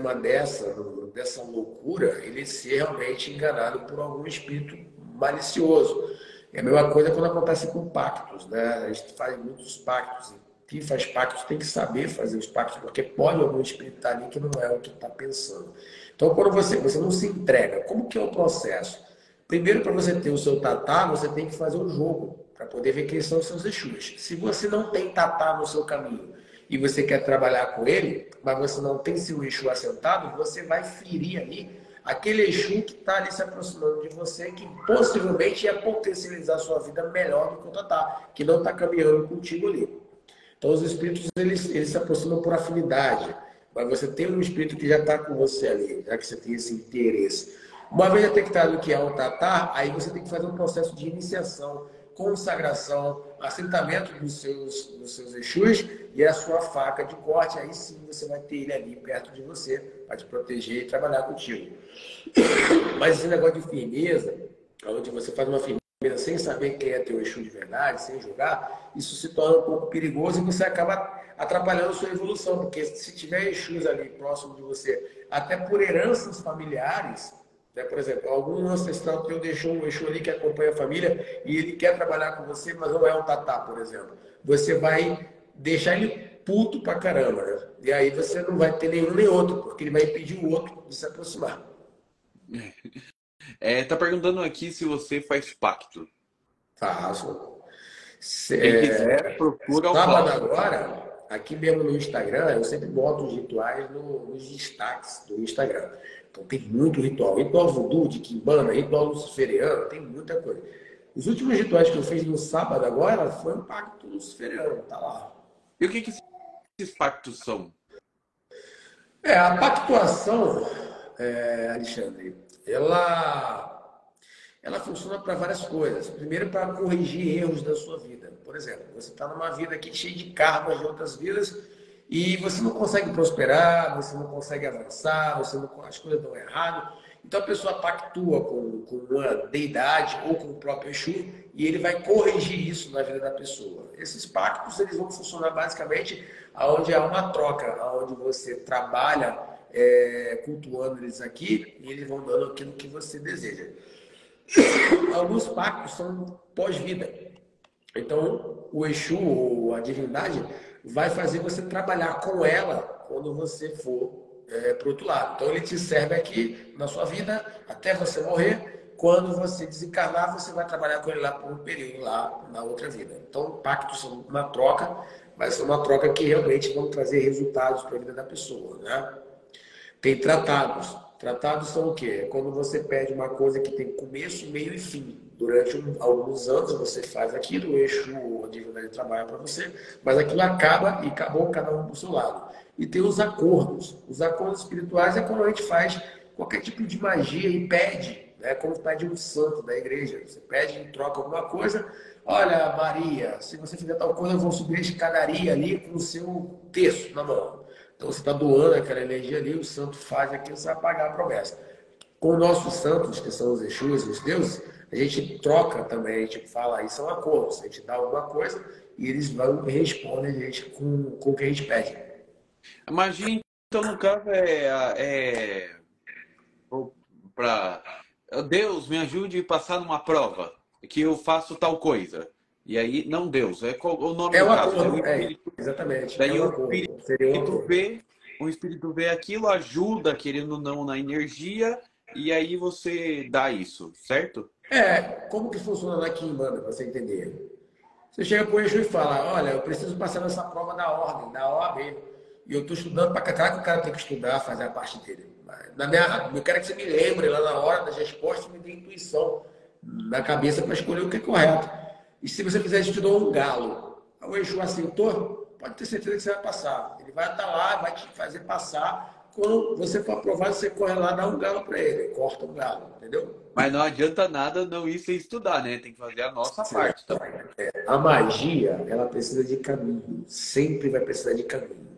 dessa loucura, ele ser realmente enganado por algum espírito malicioso. É a mesma coisa quando acontece com pactos, né? A gente faz muitos pactos. Quem faz pactos tem que saber fazer os pactos, porque pode algum espírito estar ali que não é o que está pensando. Então, quando você não se entrega, como que é o processo? Primeiro, para você ter o seu tatá, você tem que fazer o jogo, para poder ver quem são os seus Exus. Se você não tem tatá no seu caminho, e você quer trabalhar com ele, mas você não tem seu Exu assentado, você vai ferir ali aquele Exu que está ali se aproximando de você, que possivelmente ia potencializar a sua vida melhor do que o Tatá, que não está caminhando contigo ali. Então os espíritos eles se aproximam por afinidade, mas você tem um espírito que já está com você ali, já que você tem esse interesse. Uma vez detectado que é um Tatá, aí você tem que fazer um processo de iniciação, consagração, assentamento dos seus Exus e a sua faca de corte. Aí sim você vai ter ele ali perto de você para te proteger e trabalhar contigo. Mas esse negócio de firmeza, onde você faz uma firmeza sem saber quem é teu Exu de verdade, sem julgar, isso se torna um pouco perigoso e você acaba atrapalhando a sua evolução, porque se tiver Exus ali próximo de você, até por heranças familiares, né? Por exemplo, algum ancestral teu deixou um Exu ali que acompanha a família e ele quer trabalhar com você, mas não é um tatá, por exemplo. Você vai deixar ele puto pra caramba, né? E aí você não vai ter nenhum nem outro, porque ele vai impedir o outro de se aproximar. Tá perguntando aqui se você faz pacto. Faço. Quem quiser, procura o Sábado Cláudio. agora, aqui mesmo no Instagram, eu sempre boto os rituais nos destaques do Instagram. Então tem muito ritual. Ritual voodoo, de quimbanda, ritual luciferiano, tem muita coisa. Os últimos rituais que eu fiz no sábado agora foi um pacto luciferiano, tá lá. E o que esses pactos são? A pactuação, Alexandre, ela funciona para várias coisas. Primeiro, para corrigir erros da sua vida. Por exemplo, você está numa vida aqui cheia de karmas de outras vidas e você não consegue prosperar, você não consegue avançar, as coisas dão errado. Então a pessoa pactua com uma deidade ou com o próprio Exu e ele vai corrigir isso na vida da pessoa. Esses pactos eles vão funcionar basicamente aonde há uma troca, aonde você trabalha cultuando eles aqui e eles vão dando aquilo que você deseja. Alguns pactos são pós-vida. Então, o Exu, ou a divindade, vai fazer você trabalhar com ela quando você for para o outro lado. Então ele te serve aqui na sua vida até você morrer. Quando você desencarnar, você vai trabalhar com ele lá por um período lá na outra vida. Então, pactos são uma troca, mas são uma troca que realmente vão trazer resultados para a vida da pessoa, né? Tem tratados. Tratados são o quê? É quando você pede uma coisa que tem começo, meio e fim. Durante alguns anos você faz aquilo, o eixo, a divindade trabalha para você, mas aquilo acaba e acabou cada um do seu lado. E tem os acordos. Os acordos espirituais é quando a gente faz qualquer tipo de magia e pede, né? Como pede um santo da igreja. Você pede em troca alguma coisa. Olha, Maria, se você fizer tal coisa, eu vou subir a escadaria ali com o seu terço na mão. Então você está doando aquela energia ali, o santo faz aquilo, você vai pagar a promessa. Com nossos santos, que são os Exus, os deuses, a gente troca também, a gente fala, aí são acordos, a gente dá alguma coisa e eles vão e respondem a gente com o que a gente pede. A magia, então, no caso, para Deus me ajude a passar numa prova, que eu faço tal coisa. E aí, não Deus, o nome É do um caso, é o acordo, espírito. exatamente, é Daí um o acordo, seria um espírito acordo. vê, o espírito vê aquilo, ajuda, querendo ou não, na energia, e aí você dá isso, certo? Como que funciona na Kimbanda, para você entender? Você chega para o Exu e fala, olha, eu preciso passar nessa prova da ordem, da OAB. E eu estou estudando para cá, que o cara tem que estudar, fazer a parte dele. Eu quero que você me lembre lá na hora das respostas, me dê intuição na cabeça para escolher o que é correto. E se você fizer isso, te dou um galo. O Exu aceitou, pode ter certeza que você vai passar. Ele vai estar lá, vai te fazer passar. Quando você for aprovado, você corre lá, dá um galo para ele, corta um galo, entendeu? Mas não adianta nada não ir sem estudar, né? Tem que fazer a nossa parte também. A magia, ela precisa de caminho. Sempre vai precisar de caminho.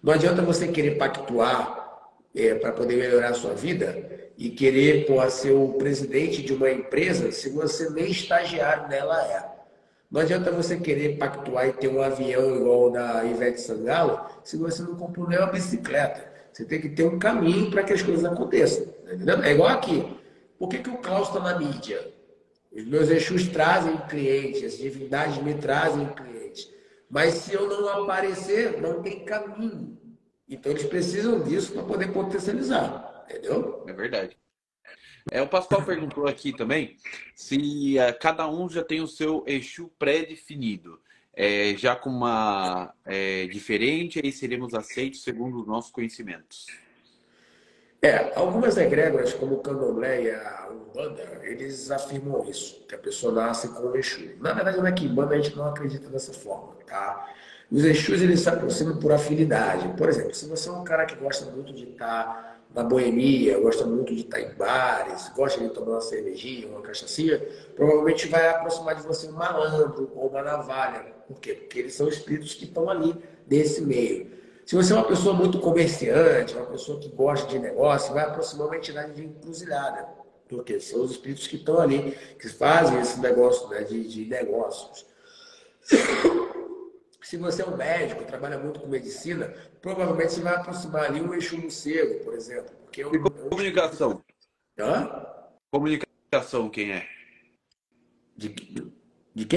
Não adianta você querer pactuar para poder melhorar a sua vida e querer ser o presidente de uma empresa se você nem estagiário nela é. Não adianta você querer pactuar e ter um avião igual o da Ivete Sangalo se você não comprou nem uma bicicleta. Você tem que ter um caminho para que as coisas aconteçam. Tá entendendo? É igual aqui. Por que o Klaus está na mídia? Os meus Exus trazem clientes, as divindades me trazem clientes. Mas se eu não aparecer, não tem caminho. Então eles precisam disso para poder potencializar. Entendeu? É verdade. O Pascoal perguntou aqui também se cada um já tem o seu Exu pré-definido. Já com uma diferente, aí seremos aceitos segundo os nossos conhecimentos. Algumas egrégoras, como o Candomblé e a Umbanda, eles afirmam isso, que a pessoa nasce com o Exu. Na verdade, na Quimbanda a gente não acredita dessa forma, tá? Os Exus, eles se aproximam por afinidade. Por exemplo, se você é um cara que gosta muito de estar na boemia, gosta muito de estar em bares, gosta de tomar uma cervejinha, uma cachaçinha, provavelmente vai aproximar de você um malandro ou uma navalha. Por quê? Porque eles são espíritos que estão ali desse meio. Se você é uma pessoa muito comerciante, uma pessoa que gosta de negócio, vai aproximar uma entidade de encruzilhada. Porque são os espíritos que estão ali, que fazem esse negócio, né, de negócios. Se você é um médico, trabalha muito com medicina, provavelmente você vai aproximar ali um Exu morcego, por exemplo. Porque E comunicação? Hã? Comunicação, quem é? De quê?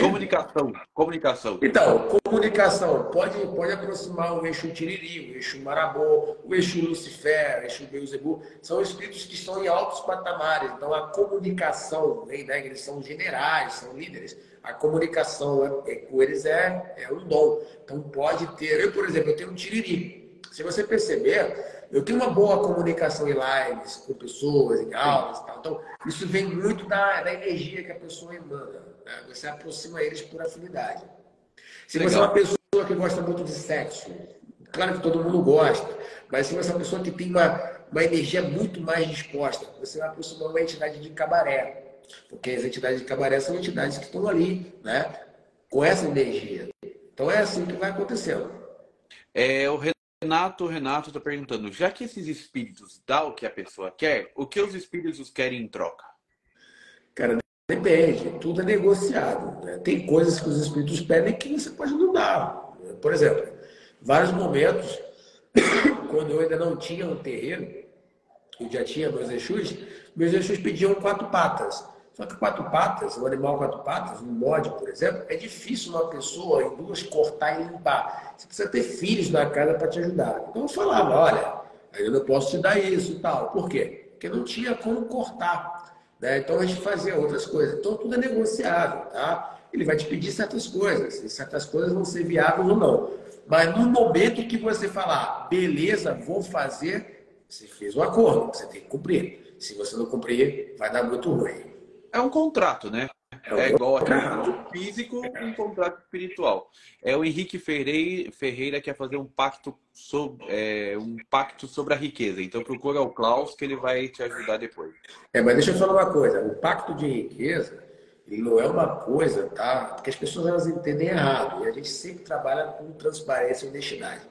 Comunicação. Então, comunicação pode aproximar o Exu Tiriri, o Exu Marabô, o Exu Lucifer, o Exu Beuzebu. São espíritos que estão em altos patamares. Então, a comunicação, né, eles são generais, são líderes. A comunicação com eles é um dom. Então, pode ter... Eu, por exemplo, eu tenho um Tiriri. Se você perceber, eu tenho uma boa comunicação em lives, com pessoas, em aulas e tal. Então, isso vem muito da energia que a pessoa emana. Né? Você aproxima eles por afinidade. Se você é uma pessoa que gosta muito de sexo, claro que todo mundo gosta, mas se você é uma pessoa que tem uma energia muito mais disposta, você vai aproximar uma entidade de cabaré. Porque as entidades de cabaré são entidades que estão ali, né? Com essa energia. Então é assim que vai acontecendo. O Renato está perguntando, já que esses espíritos dão o que a pessoa quer, o que os espíritos querem em troca? Cara, depende, tudo é negociado. Né? Tem coisas que os espíritos pedem que você pode não dar. Por exemplo, vários momentos, quando eu ainda não tinha um terreiro, eu já tinha meus Exus pediam 4 patas. Só que 4 patas, um animal 4 patas, um bode, por exemplo, é difícil uma pessoa em 2 cortar e limpar. Você precisa ter filhos na casa para te ajudar. Então eu falava, olha, aí eu não posso te dar isso e tal. Por quê? Porque não tinha como cortar, né? Então a gente fazia outras coisas. Então tudo é negociável, tá? Ele vai te pedir certas coisas, e certas coisas vão ser viáveis ou não. Mas no momento que você falar, beleza, vou fazer, você fez o acordo, você tem que cumprir. Se você não cumprir, vai dar muito ruim. É um contrato, né? É o É igual aqui um contrato. contrato físico, um contrato espiritual. É o Henrique Ferreira que quer fazer um pacto sobre a riqueza. Então procura o Klaus que ele vai te ajudar depois. Mas deixa eu falar uma coisa, o pacto de riqueza, ele não é uma coisa, tá? Porque as pessoas elas entendem errado, e a gente sempre trabalha com transparência e honestidade.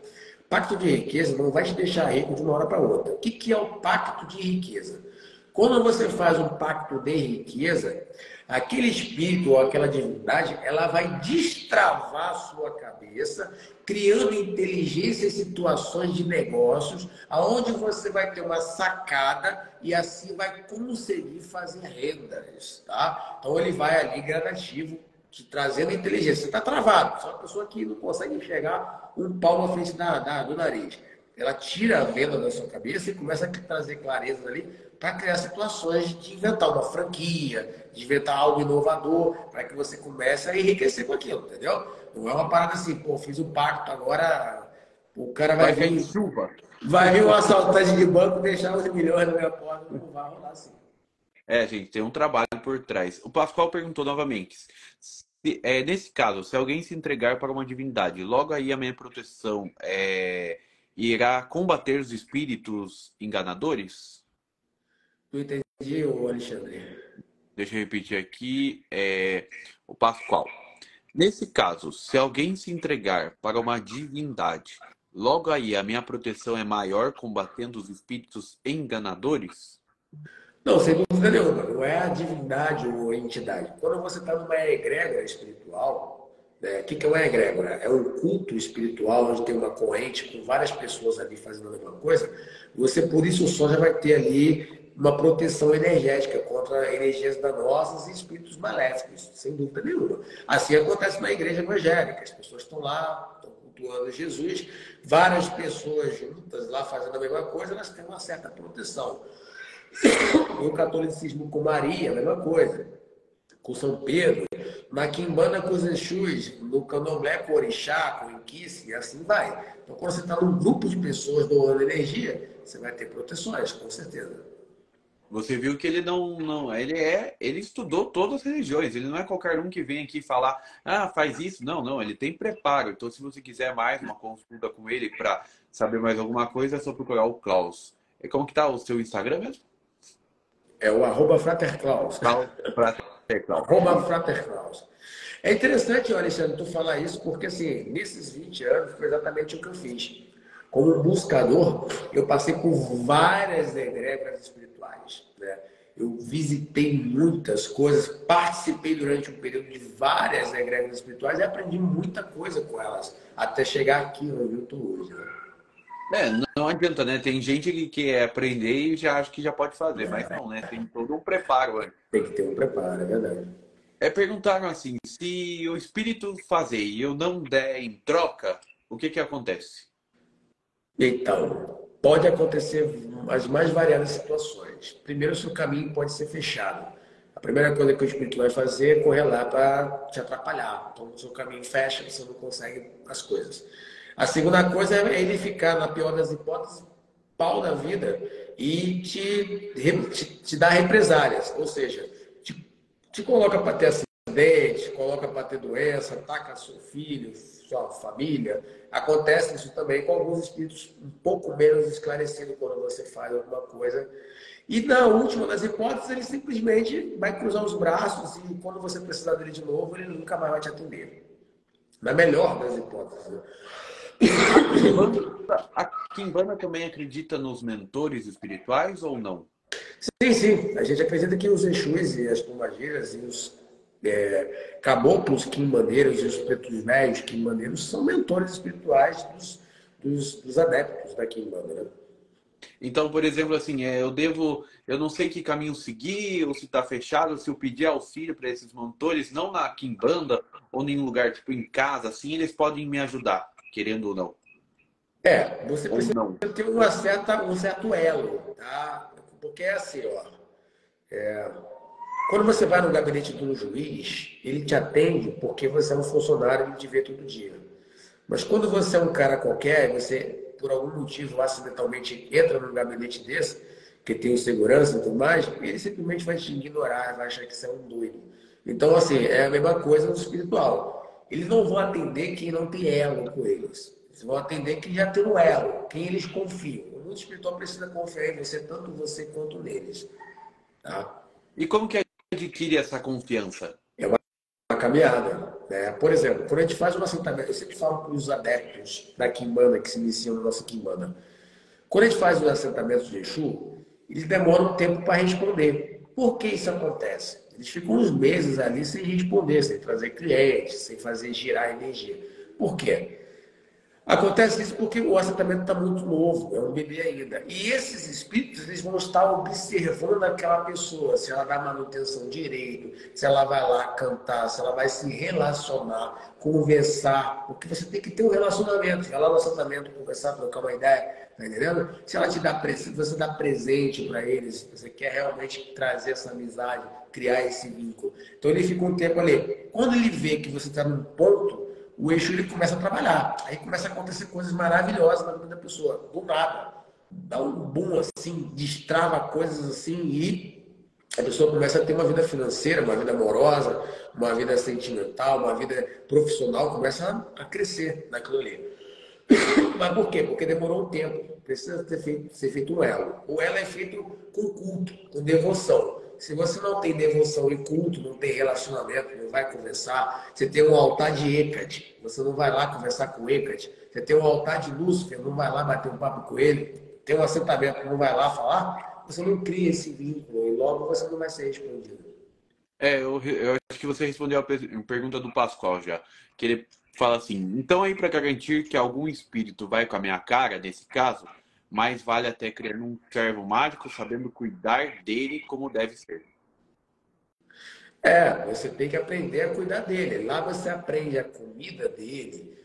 Pacto de riqueza não vai te deixar rico de uma hora para outra. O que que é o pacto de riqueza? Quando você faz um pacto de riqueza, aquele espírito ou aquela divindade, ela vai destravar a sua cabeça, criando inteligência em situações de negócios, aonde você vai ter uma sacada e assim vai conseguir fazer rendas, tá? Então ele vai ali gradativo, te trazendo inteligência. Você está travado, você é uma pessoa que não consegue enxergar um pau na frente do nariz. Ela tira a venda da sua cabeça e começa a trazer clareza ali para criar situações de inventar uma franquia, de inventar algo inovador, para que você comece a enriquecer com aquilo, entendeu? Não é uma parada assim, pô, fiz um pacto, agora o cara Vai cair chuva. vai vir um assaltante de banco deixar os milhões na minha porta, não vai rolar assim. É, gente, tem um trabalho por trás. O Pascoal perguntou novamente. Nesse caso, se alguém se entregar para uma divindade, logo aí a minha proteção irá combater os espíritos enganadores? Não entendi, ô Alexandre. Deixa eu repetir aqui. O Pascoal. Nesse caso, se alguém se entregar para uma divindade, logo aí a minha proteção é maior combatendo os espíritos enganadores? Não, sem dúvida nenhuma. Não é a divindade ou a entidade. Quando você está numa egrégora espiritual, né, o que é uma egrégora? É um culto espiritual onde tem uma corrente com várias pessoas ali fazendo a mesma coisa. Você, por isso só, já vai ter ali uma proteção energética contra energias danosas e espíritos maléficos, sem dúvida nenhuma. Assim acontece na igreja evangélica. As pessoas estão lá, estão cultuando Jesus, várias pessoas juntas lá fazendo a mesma coisa, elas têm uma certa proteção. No catolicismo com Maria, a mesma coisa. Com São Pedro, na Quimbanda com os Exus, no Candomblé com Orixá, com Inquice, e assim vai. Então, quando você está num grupo de pessoas doando energia, você vai ter proteções, com certeza. Você viu que ele não, ele estudou todas as religiões. Ele não é qualquer um que vem aqui falar, faz isso. Não, não, ele tem preparo. Então, se você quiser mais uma consulta com ele para saber mais alguma coisa, é só procurar o Klaus. E como que tá o seu Instagram mesmo? É o @fraterklaus. Klaus. @fraterklaus. É interessante, Alexandre, tu falar isso, porque assim, nesses 20 anos foi exatamente o que eu fiz. Como buscador, eu passei por várias egrégoras espirituais, né? Eu visitei muitas coisas, participei durante um período de várias egrégoras espirituais e aprendi muita coisa com elas, até chegar aqui onde eu estou hoje, né? Não adianta, né? Tem gente que quer aprender e já acha que já pode fazer, mas não, né? Tem todo um preparo antes. Tem que ter um preparo, é verdade. Perguntaram assim, se o espírito fazer e eu não der em troca, o que que acontece? Então, pode acontecer as mais variadas situações. Primeiro, seu caminho pode ser fechado. A primeira coisa que o espírito vai fazer é correr lá para te atrapalhar. Então, o seu caminho fecha, você não consegue as coisas. A segunda coisa é ele ficar, na pior das hipóteses, pau da vida e te dar represálias. Ou seja, te coloca para ter acidente, te coloca para ter doença, ataca seu filho, sua família. Acontece isso também com alguns espíritos um pouco menos esclarecidos quando você faz alguma coisa. E na última das hipóteses, ele simplesmente vai cruzar os braços e quando você precisar dele de novo, ele nunca mais vai te atender. Na melhor das hipóteses, né? A Kimbanda também acredita nos mentores espirituais ou não? Sim, sim. A gente acredita que os Exus e as pombagiras e os caboclos quimbandeiros e os pretos velhos quimbandeiros são mentores espirituais dos adeptos da Quimbanda, né? Então, por exemplo, assim, eu não sei que caminho seguir, ou se está fechado, se eu pedir auxílio para esses mentores, não na Kimbanda ou em um lugar tipo em casa, assim, eles podem me ajudar, querendo ou não. Você Ou precisa não? ter um certo elo, tá? Porque é assim, ó. Quando você vai no gabinete do juiz, ele te atende porque você é um funcionário e ele te vê todo dia. Mas quando você é um cara qualquer, você, por algum motivo, acidentalmente entra num gabinete desse, que tem o segurança e tudo mais, ele simplesmente vai te ignorar, vai achar que você é um doido. Então, assim, é a mesma coisa no espiritual. Eles não vão atender quem não tem elo com eles. Eles vão atender quem já tem um elo, quem eles confiam. O mundo espiritual precisa confiar em você, tanto você quanto neles. Tá? E como que adquire essa confiança? É uma caminhada. Né? Por exemplo, quando a gente faz um assentamento, eu sempre falo para os adeptos da Quimbanda que se iniciam na nossa Quimbanda. Quando a gente faz os assentamentos de Exu, eles demoram um tempo para responder. Por que isso acontece? Eles ficam uns meses ali sem responder, sem trazer clientes, sem fazer girar energia. Por quê? Acontece isso porque o assentamento está muito novo, é um bebê ainda. E esses espíritos eles vão estar observando aquela pessoa, se ela dá manutenção direito, se ela vai lá cantar, se ela vai se relacionar, conversar, porque você tem que ter um relacionamento, vai lá no assentamento, conversar, trocar uma ideia, tá entendendo? Se ela te dá presente, você dá presente para eles, você quer realmente trazer essa amizade, criar esse vínculo. Então ele fica um tempo ali. Quando ele vê que você está num ponto o eixo ele começa a trabalhar. Aí começa a acontecer coisas maravilhosas na vida da pessoa, do nada. Dá um boom assim, destrava coisas assim e a pessoa começa a ter uma vida financeira, uma vida amorosa, uma vida sentimental, uma vida profissional, começa a crescer naquilo ali. Mas por quê? Porque demorou um tempo. Precisa ser feito um elo. O elo é feito com culto, com devoção. Se você não tem devoção e culto, não tem relacionamento, não vai conversar, você tem um altar de Hecate, você não vai lá conversar com Hecate. Você tem um altar de Lúcifer, não vai lá bater um papo com ele. Tem um assentamento, não vai lá falar. Você não cria esse vínculo e logo você não vai ser respondido. Eu acho que você respondeu a pergunta do Pascoal já. Que ele fala assim: então, aí, para garantir que algum espírito vai com a minha cara, nesse caso, mais vale até criar um servo mágico sabendo cuidar dele como deve ser. Você tem que aprender a cuidar dele. Lá você aprende a comida dele.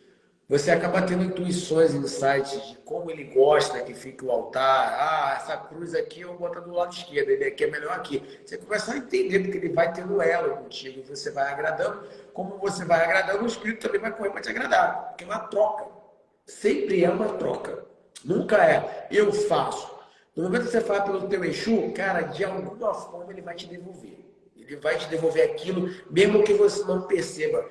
Você acaba tendo intuições, insights de como ele gosta que fique o altar. Ah, essa cruz aqui eu boto do lado esquerdo, ele aqui é melhor aqui. Você começa a entender, porque ele vai tendo elo contigo, e você vai agradando. Como você vai agradando, o espírito também vai correr para te agradar. Porque é uma troca. Sempre é uma troca. Nunca é eu faço. No momento que você faz pelo teu Exu, cara, de alguma forma ele vai te devolver. Ele vai te devolver aquilo, mesmo que você não perceba.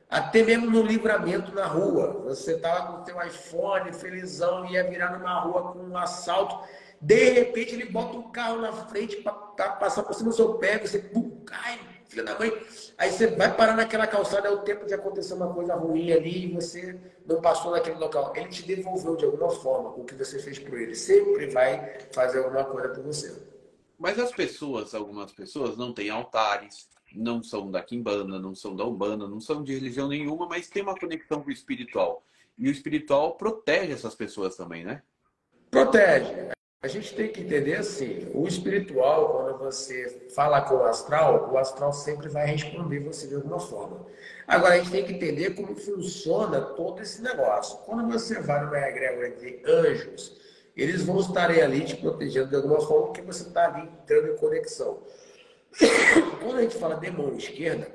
Até mesmo no livramento na rua. Você estava com o teu iPhone, felizão, ia virar numa rua com um assalto. De repente ele bota um carro na frente para passar por cima do seu pé, você pum, cai, filha da mãe. Aí você vai parar naquela calçada, é o tempo de acontecer uma coisa ruim ali e você não passou naquele local. Ele te devolveu de alguma forma o que você fez por ele. Sempre vai fazer alguma coisa por você. Mas as pessoas, algumas pessoas, não têm altares, não são da Quimbanda, não são da Umbanda, não são de religião nenhuma, mas têm uma conexão com o espiritual. E o espiritual protege essas pessoas também, né? Protege. A gente tem que entender assim, o espiritual, quando você fala com o astral sempre vai responder você de alguma forma. Agora, a gente tem que entender como funciona todo esse negócio. Quando você vai numa egrégora de anjos, eles vão estar ali te protegendo de alguma forma, porque você está ali entrando em conexão. Quando a gente fala de mão esquerda,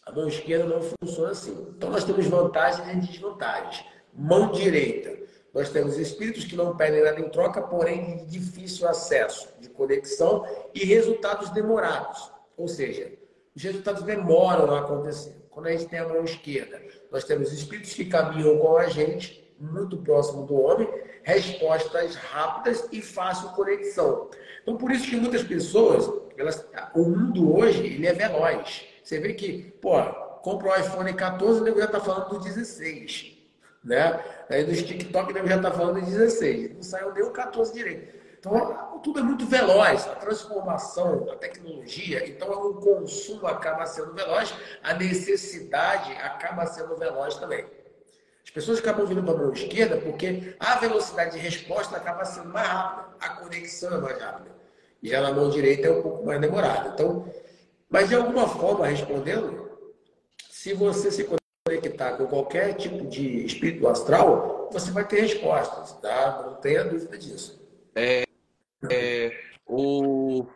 a mão esquerda não funciona assim. Então nós temos vantagens e desvantagens. Mão direita, nós temos espíritos que não pedem nada em troca, porém de difícil acesso, de conexão e resultados demorados. Ou seja, os resultados demoram a acontecer. Quando a gente tem a mão esquerda, nós temos espíritos que caminham com a gente, muito próximo do homem, respostas rápidas e fácil conexão. Então, por isso que muitas pessoas, o mundo hoje, ele é veloz. Você vê que, pô, compra o iPhone 14, o nego já está falando do 16, né? Aí nos TikTok, o nego já está falando do 16. Não saiu nem o 14 direito. Então, tudo é muito veloz. A transformação, a tecnologia, então o consumo acaba sendo veloz, a necessidade acaba sendo veloz também. As pessoas acabam vindo para a mão esquerda porque a velocidade de resposta acaba sendo mais rápida, a conexão é mais rápida. E já na mão direita é um pouco mais demorada. Então, mas de alguma forma, respondendo, se você se conectar com qualquer tipo de espírito astral, você vai ter respostas, tá? Não tenha dúvida disso. O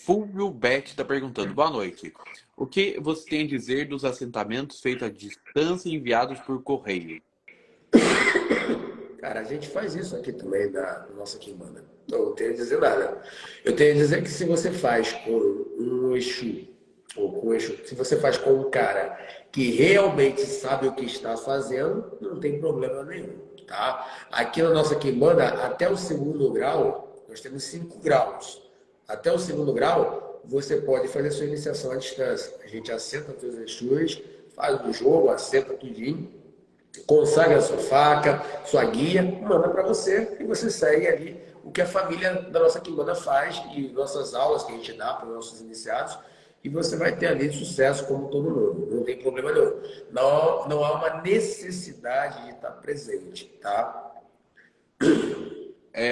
Fulvio Bet está perguntando: boa noite. O que você tem a dizer dos assentamentos feitos à distância e enviados por correio? Cara, a gente faz isso aqui também na nossa quimbanda. Não tenho a dizer nada. Eu tenho a dizer que se você faz com um Exu, ou com um Exu, se você faz com um cara que realmente sabe o que está fazendo, não tem problema nenhum, tá? Aqui na nossa quimbanda, até o segundo grau, nós temos 5 graus. Até o segundo grau, você pode fazer sua iniciação à distância. A gente assenta seus Exus, faz o jogo, assenta tudinho, consagra a sua faca, sua guia, manda para você e você segue ali o que a família da nossa quimbanda faz e nossas aulas que a gente dá para os nossos iniciados e você vai ter ali sucesso como todo mundo, não tem problema nenhum. Não, não há uma necessidade de estar presente, tá?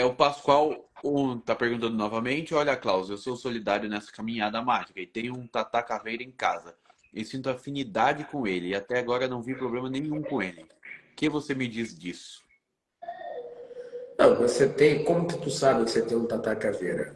O Pascoal está perguntando novamente: olha, Klaus, eu sou solidário nessa caminhada mágica e tenho um Tata Caveira em casa. E sinto afinidade com ele e até agora não vi problema nenhum com ele. O que você me diz disso? Não, você tem, como que tu sabe que você tem um Tata Caveira?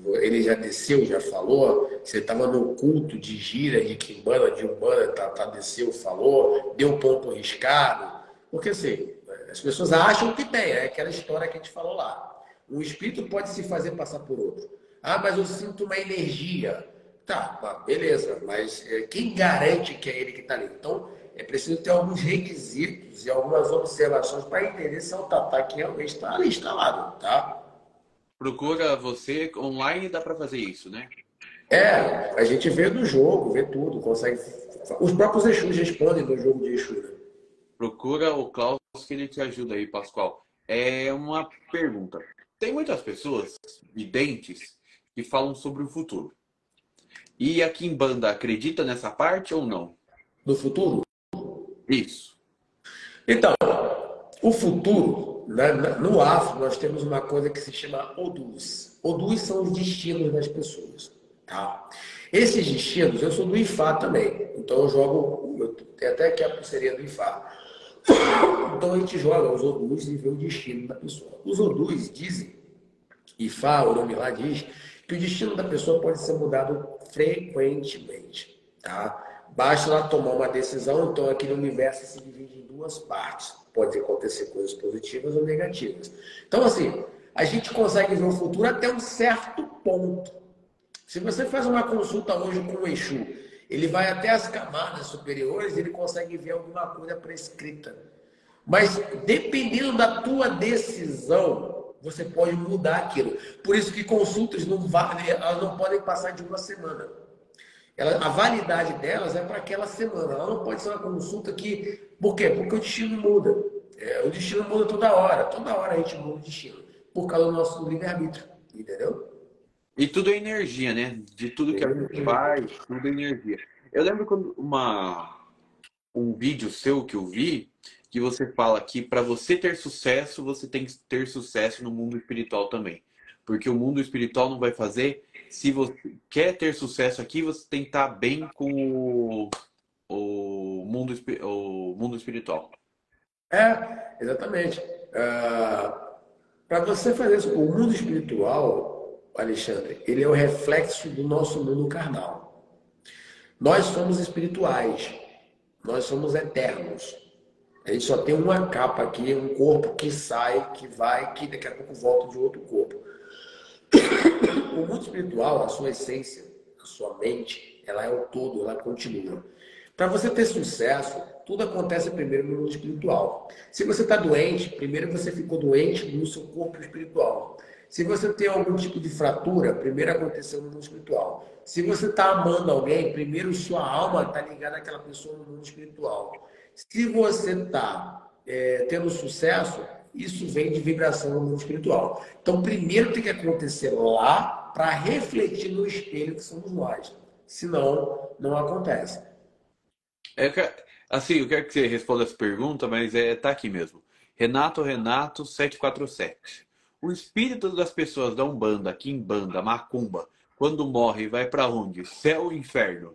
Ele já desceu, já falou, você estava no culto de gira, de quimbanda, de umbanda, Tata desceu, falou, deu ponto riscado. Porque assim, as pessoas acham que tem, é aquela história que a gente falou lá. Um espírito pode se fazer passar por outro. Ah, mas eu sinto uma energia. Tá, beleza, mas quem garante que é ele que está ali? Então, é preciso ter alguns requisitos e algumas observações para entender se é o Tatá que realmente está ali instalado, tá? Procura você online, dá para fazer isso, né? É, a gente vê do jogo, vê tudo, consegue. Os próprios Exus respondem no jogo de Exu, né? Procura o Klaus que ele te ajuda aí, Pascoal. É uma pergunta. Tem muitas pessoas videntes que falam sobre o futuro. E a Kimbanda acredita nessa parte ou não? No futuro. Isso. Então, o futuro, né, no Afro, nós temos uma coisa que se chama Odus. Odus são os destinos das pessoas, tá? Esses destinos, eu sou do Ifá também, então eu jogo, eu tenho até aqui a pulseirinha do Ifá. Então a gente joga os Odus e vê o destino da pessoa. Os Odus dizem, Ifá, o nome lá diz, que o destino da pessoa pode ser mudado frequentemente, tá? Basta ela tomar uma decisão, então aquele universo se divide em duas partes. Pode acontecer coisas positivas ou negativas. Então, assim, a gente consegue ver o futuro até um certo ponto. Se você faz uma consulta hoje com o Exu, ele vai até as camadas superiores, ele consegue ver alguma coisa prescrita. Mas dependendo da tua decisão, você pode mudar aquilo. Por isso que consultas não, elas não podem passar de uma semana. A validade delas é para aquela semana. Ela não pode ser uma consulta que. Por quê? Porque o destino muda. O destino muda toda hora. Toda hora a gente muda o destino. Por causa do nosso livre-arbítrio. Entendeu? E tudo é energia, né? De tudo que a gente faz, tudo é energia. Eu lembro quando um vídeo seu que eu vi, que você fala que para você ter sucesso, você tem que ter sucesso no mundo espiritual também. Porque o mundo espiritual não vai fazer. Se você quer ter sucesso aqui, você tem que estar bem com o mundo espiritual. Exatamente. Para você fazer isso, o mundo espiritual, Alexandre, ele é o reflexo do nosso mundo carnal. Nós somos espirituais, nós somos eternos. A gente só tem uma capa aqui, um corpo que sai, que vai, que daqui a pouco volta de outro corpo. O mundo espiritual, a sua essência, a sua mente, ela é o todo, ela continua. Para você ter sucesso, tudo acontece primeiro no mundo espiritual. Se você está doente, primeiro você ficou doente no seu corpo espiritual. Se você tem algum tipo de fratura, primeiro aconteceu no mundo espiritual. Se você está amando alguém, primeiro sua alma está ligada àquela pessoa no mundo espiritual. Se você está tendo sucesso, isso vem de vibração no mundo espiritual. Então, primeiro tem que acontecer lá para refletir no espelho que somos nós. Senão, não acontece. Assim, eu quero que você responda essa pergunta, mas tá aqui mesmo. Renato 747. O espírito das pessoas da Umbanda, Quimbanda, Macumba, quando morre, vai para onde? Céu ou inferno?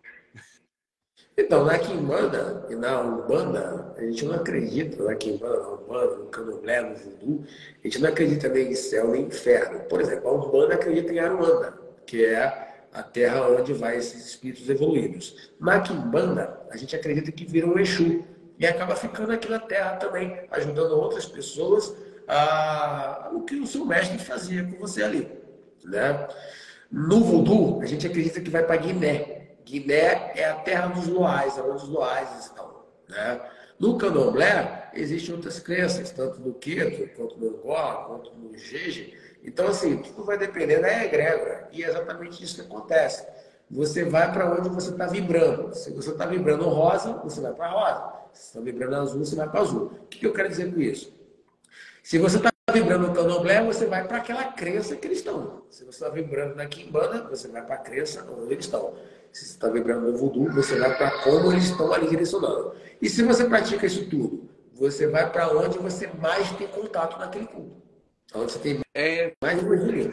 Então, na Quimbanda e na Umbanda, a gente não acredita na Quimbanda, na Umbanda, no Candomblé, no Voodoo, a gente não acredita nem em céu nem em inferno. Por exemplo, a Umbanda acredita em Aruanda, que é a terra onde vai esses espíritos evoluídos. Na Quimbanda, a gente acredita que vira um Exu e acaba ficando aqui na terra também, ajudando outras pessoas o que o seu mestre fazia com você ali, né? No Voodoo, a gente acredita que vai para Guiné. Guiné é a terra dos Loais, onde os Loais estão, né? No Candomblé, existem outras crenças, tanto no Queto, quanto no Angola, quanto no Jeje. Então, assim, tudo vai depender da egrégora. E é exatamente isso que acontece. Você vai para onde você está vibrando. Se você está vibrando rosa, você vai para rosa. Se você está vibrando azul, você vai para azul. O que eu quero dizer com isso? Se você está vibrando no candomblé, você vai para aquela crença que eles estão. Se você está vibrando na quimbanda, você vai para a crença onde eles estão. Se você está vibrando no voodoo, você vai para como eles estão ali direcionando. E se você pratica isso tudo, você vai para onde você mais tem contato naquele culto. Onde você tem É, mais energia.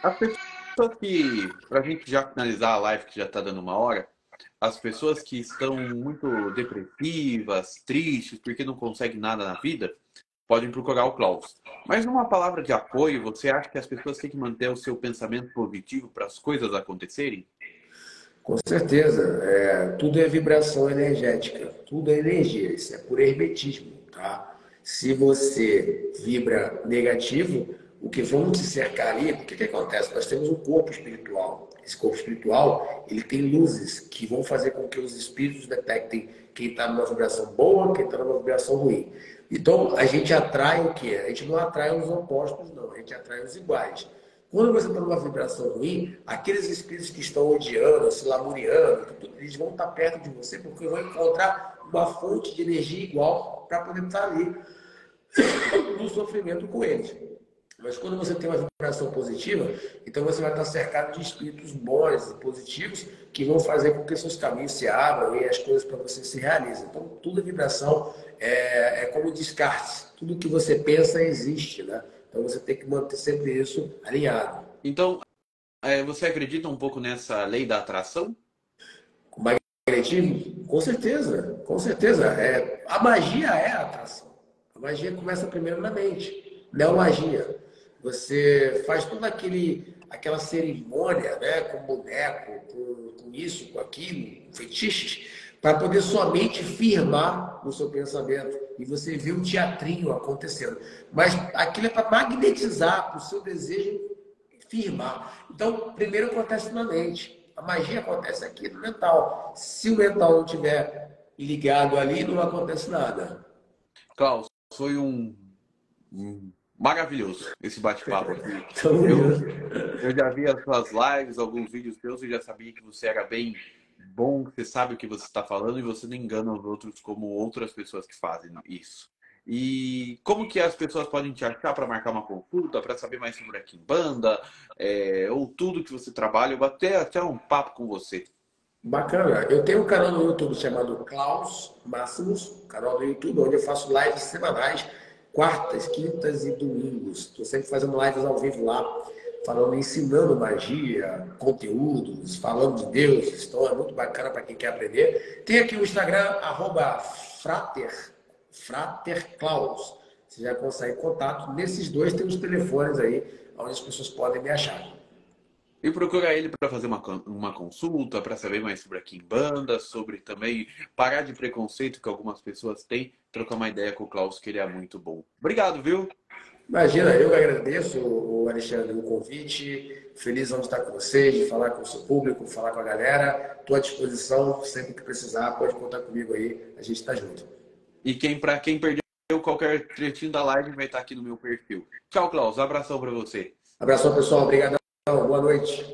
as pessoas que, para a gente já finalizar a live, que já está dando uma hora, as pessoas que estão muito depressivas, tristes, porque não conseguem nada na vida, podem procurar o Klaus. Mas numa palavra de apoio, você acha que as pessoas têm que manter o seu pensamento positivo para as coisas acontecerem? Com certeza, tudo é vibração energética, tudo é energia, isso é por hermetismo, tá? Se você vibra negativo, o que vão te cercar ali, o que que acontece? Nós temos um corpo espiritual. Esse corpo espiritual, ele tem luzes que vão fazer com que os espíritos detectem quem está numa vibração boa, quem está numa vibração ruim. Então, a gente atrai o que é? A gente não atrai os opostos, não, a gente atrai os iguais. Quando você está numa vibração ruim, aqueles espíritos que estão odiando, se lamuriando, eles vão estar perto de você porque vão encontrar uma fonte de energia igual para poder estar ali no sofrimento com eles. Mas quando você tem uma vibração positiva, então você vai estar cercado de espíritos bons e positivos que vão fazer com que seus caminhos se abram e as coisas para você se realizem. Então, tudo é vibração, é como descarte. Tudo que você pensa existe, né? Então você tem que manter sempre isso alinhado. Então, você acredita um pouco nessa lei da atração? O magnetismo? Com certeza, com certeza. A magia é a atração. A magia começa primeiro na mente, não magia. Você faz toda aquela cerimônia, né, com boneco, com isso, com aquilo, com fetiches, para poder sua mente firmar no seu pensamento. E você vê o teatrinho acontecendo. Mas aquilo é para magnetizar, para o seu desejo firmar. Então, primeiro acontece na mente. A magia acontece aqui no mental. Se o mental não estiver ligado ali, não acontece nada. Klaus, foi maravilhoso esse bate-papo aqui. Tamo Eu, junto. eu já vi as suas lives, alguns vídeos teus, e já sabia que você era bem bom, que você sabe o que você está falando e você não engana os outros como outras pessoas que fazem isso. E como que as pessoas podem te achar para marcar uma consulta, para saber mais sobre a Kimbanda, ou tudo que você trabalha, ou até um papo com você? Bacana. Eu tenho um canal no YouTube chamado Klaus Máximos, canal do YouTube, onde eu faço lives semanais, quartas, quintas e domingos. Estou sempre fazendo lives ao vivo lá, falando, ensinando magia, conteúdos, falando de Deus. Então é muito bacana para quem quer aprender. Tem aqui o Instagram, Frater Klaus. Você já consegue contato. Nesses dois tem os telefones aí, onde as pessoas podem me achar. E procura ele para fazer uma consulta, para saber mais sobre a Kimbanda, sobre também parar de preconceito que algumas pessoas têm, trocar uma ideia com o Klaus, que ele é muito bom. Obrigado, viu? Imagina, eu que agradeço, o Alexandre, o convite. Feliz de estar com vocês, de falar com o seu público, falar com a galera. Estou à disposição, sempre que precisar, pode contar comigo aí. A gente está junto. E para quem perdeu qualquer trechinho da live, vai estar aqui no meu perfil. Tchau, Klaus. Abração para você. Abração, pessoal. Obrigadão. Boa noite.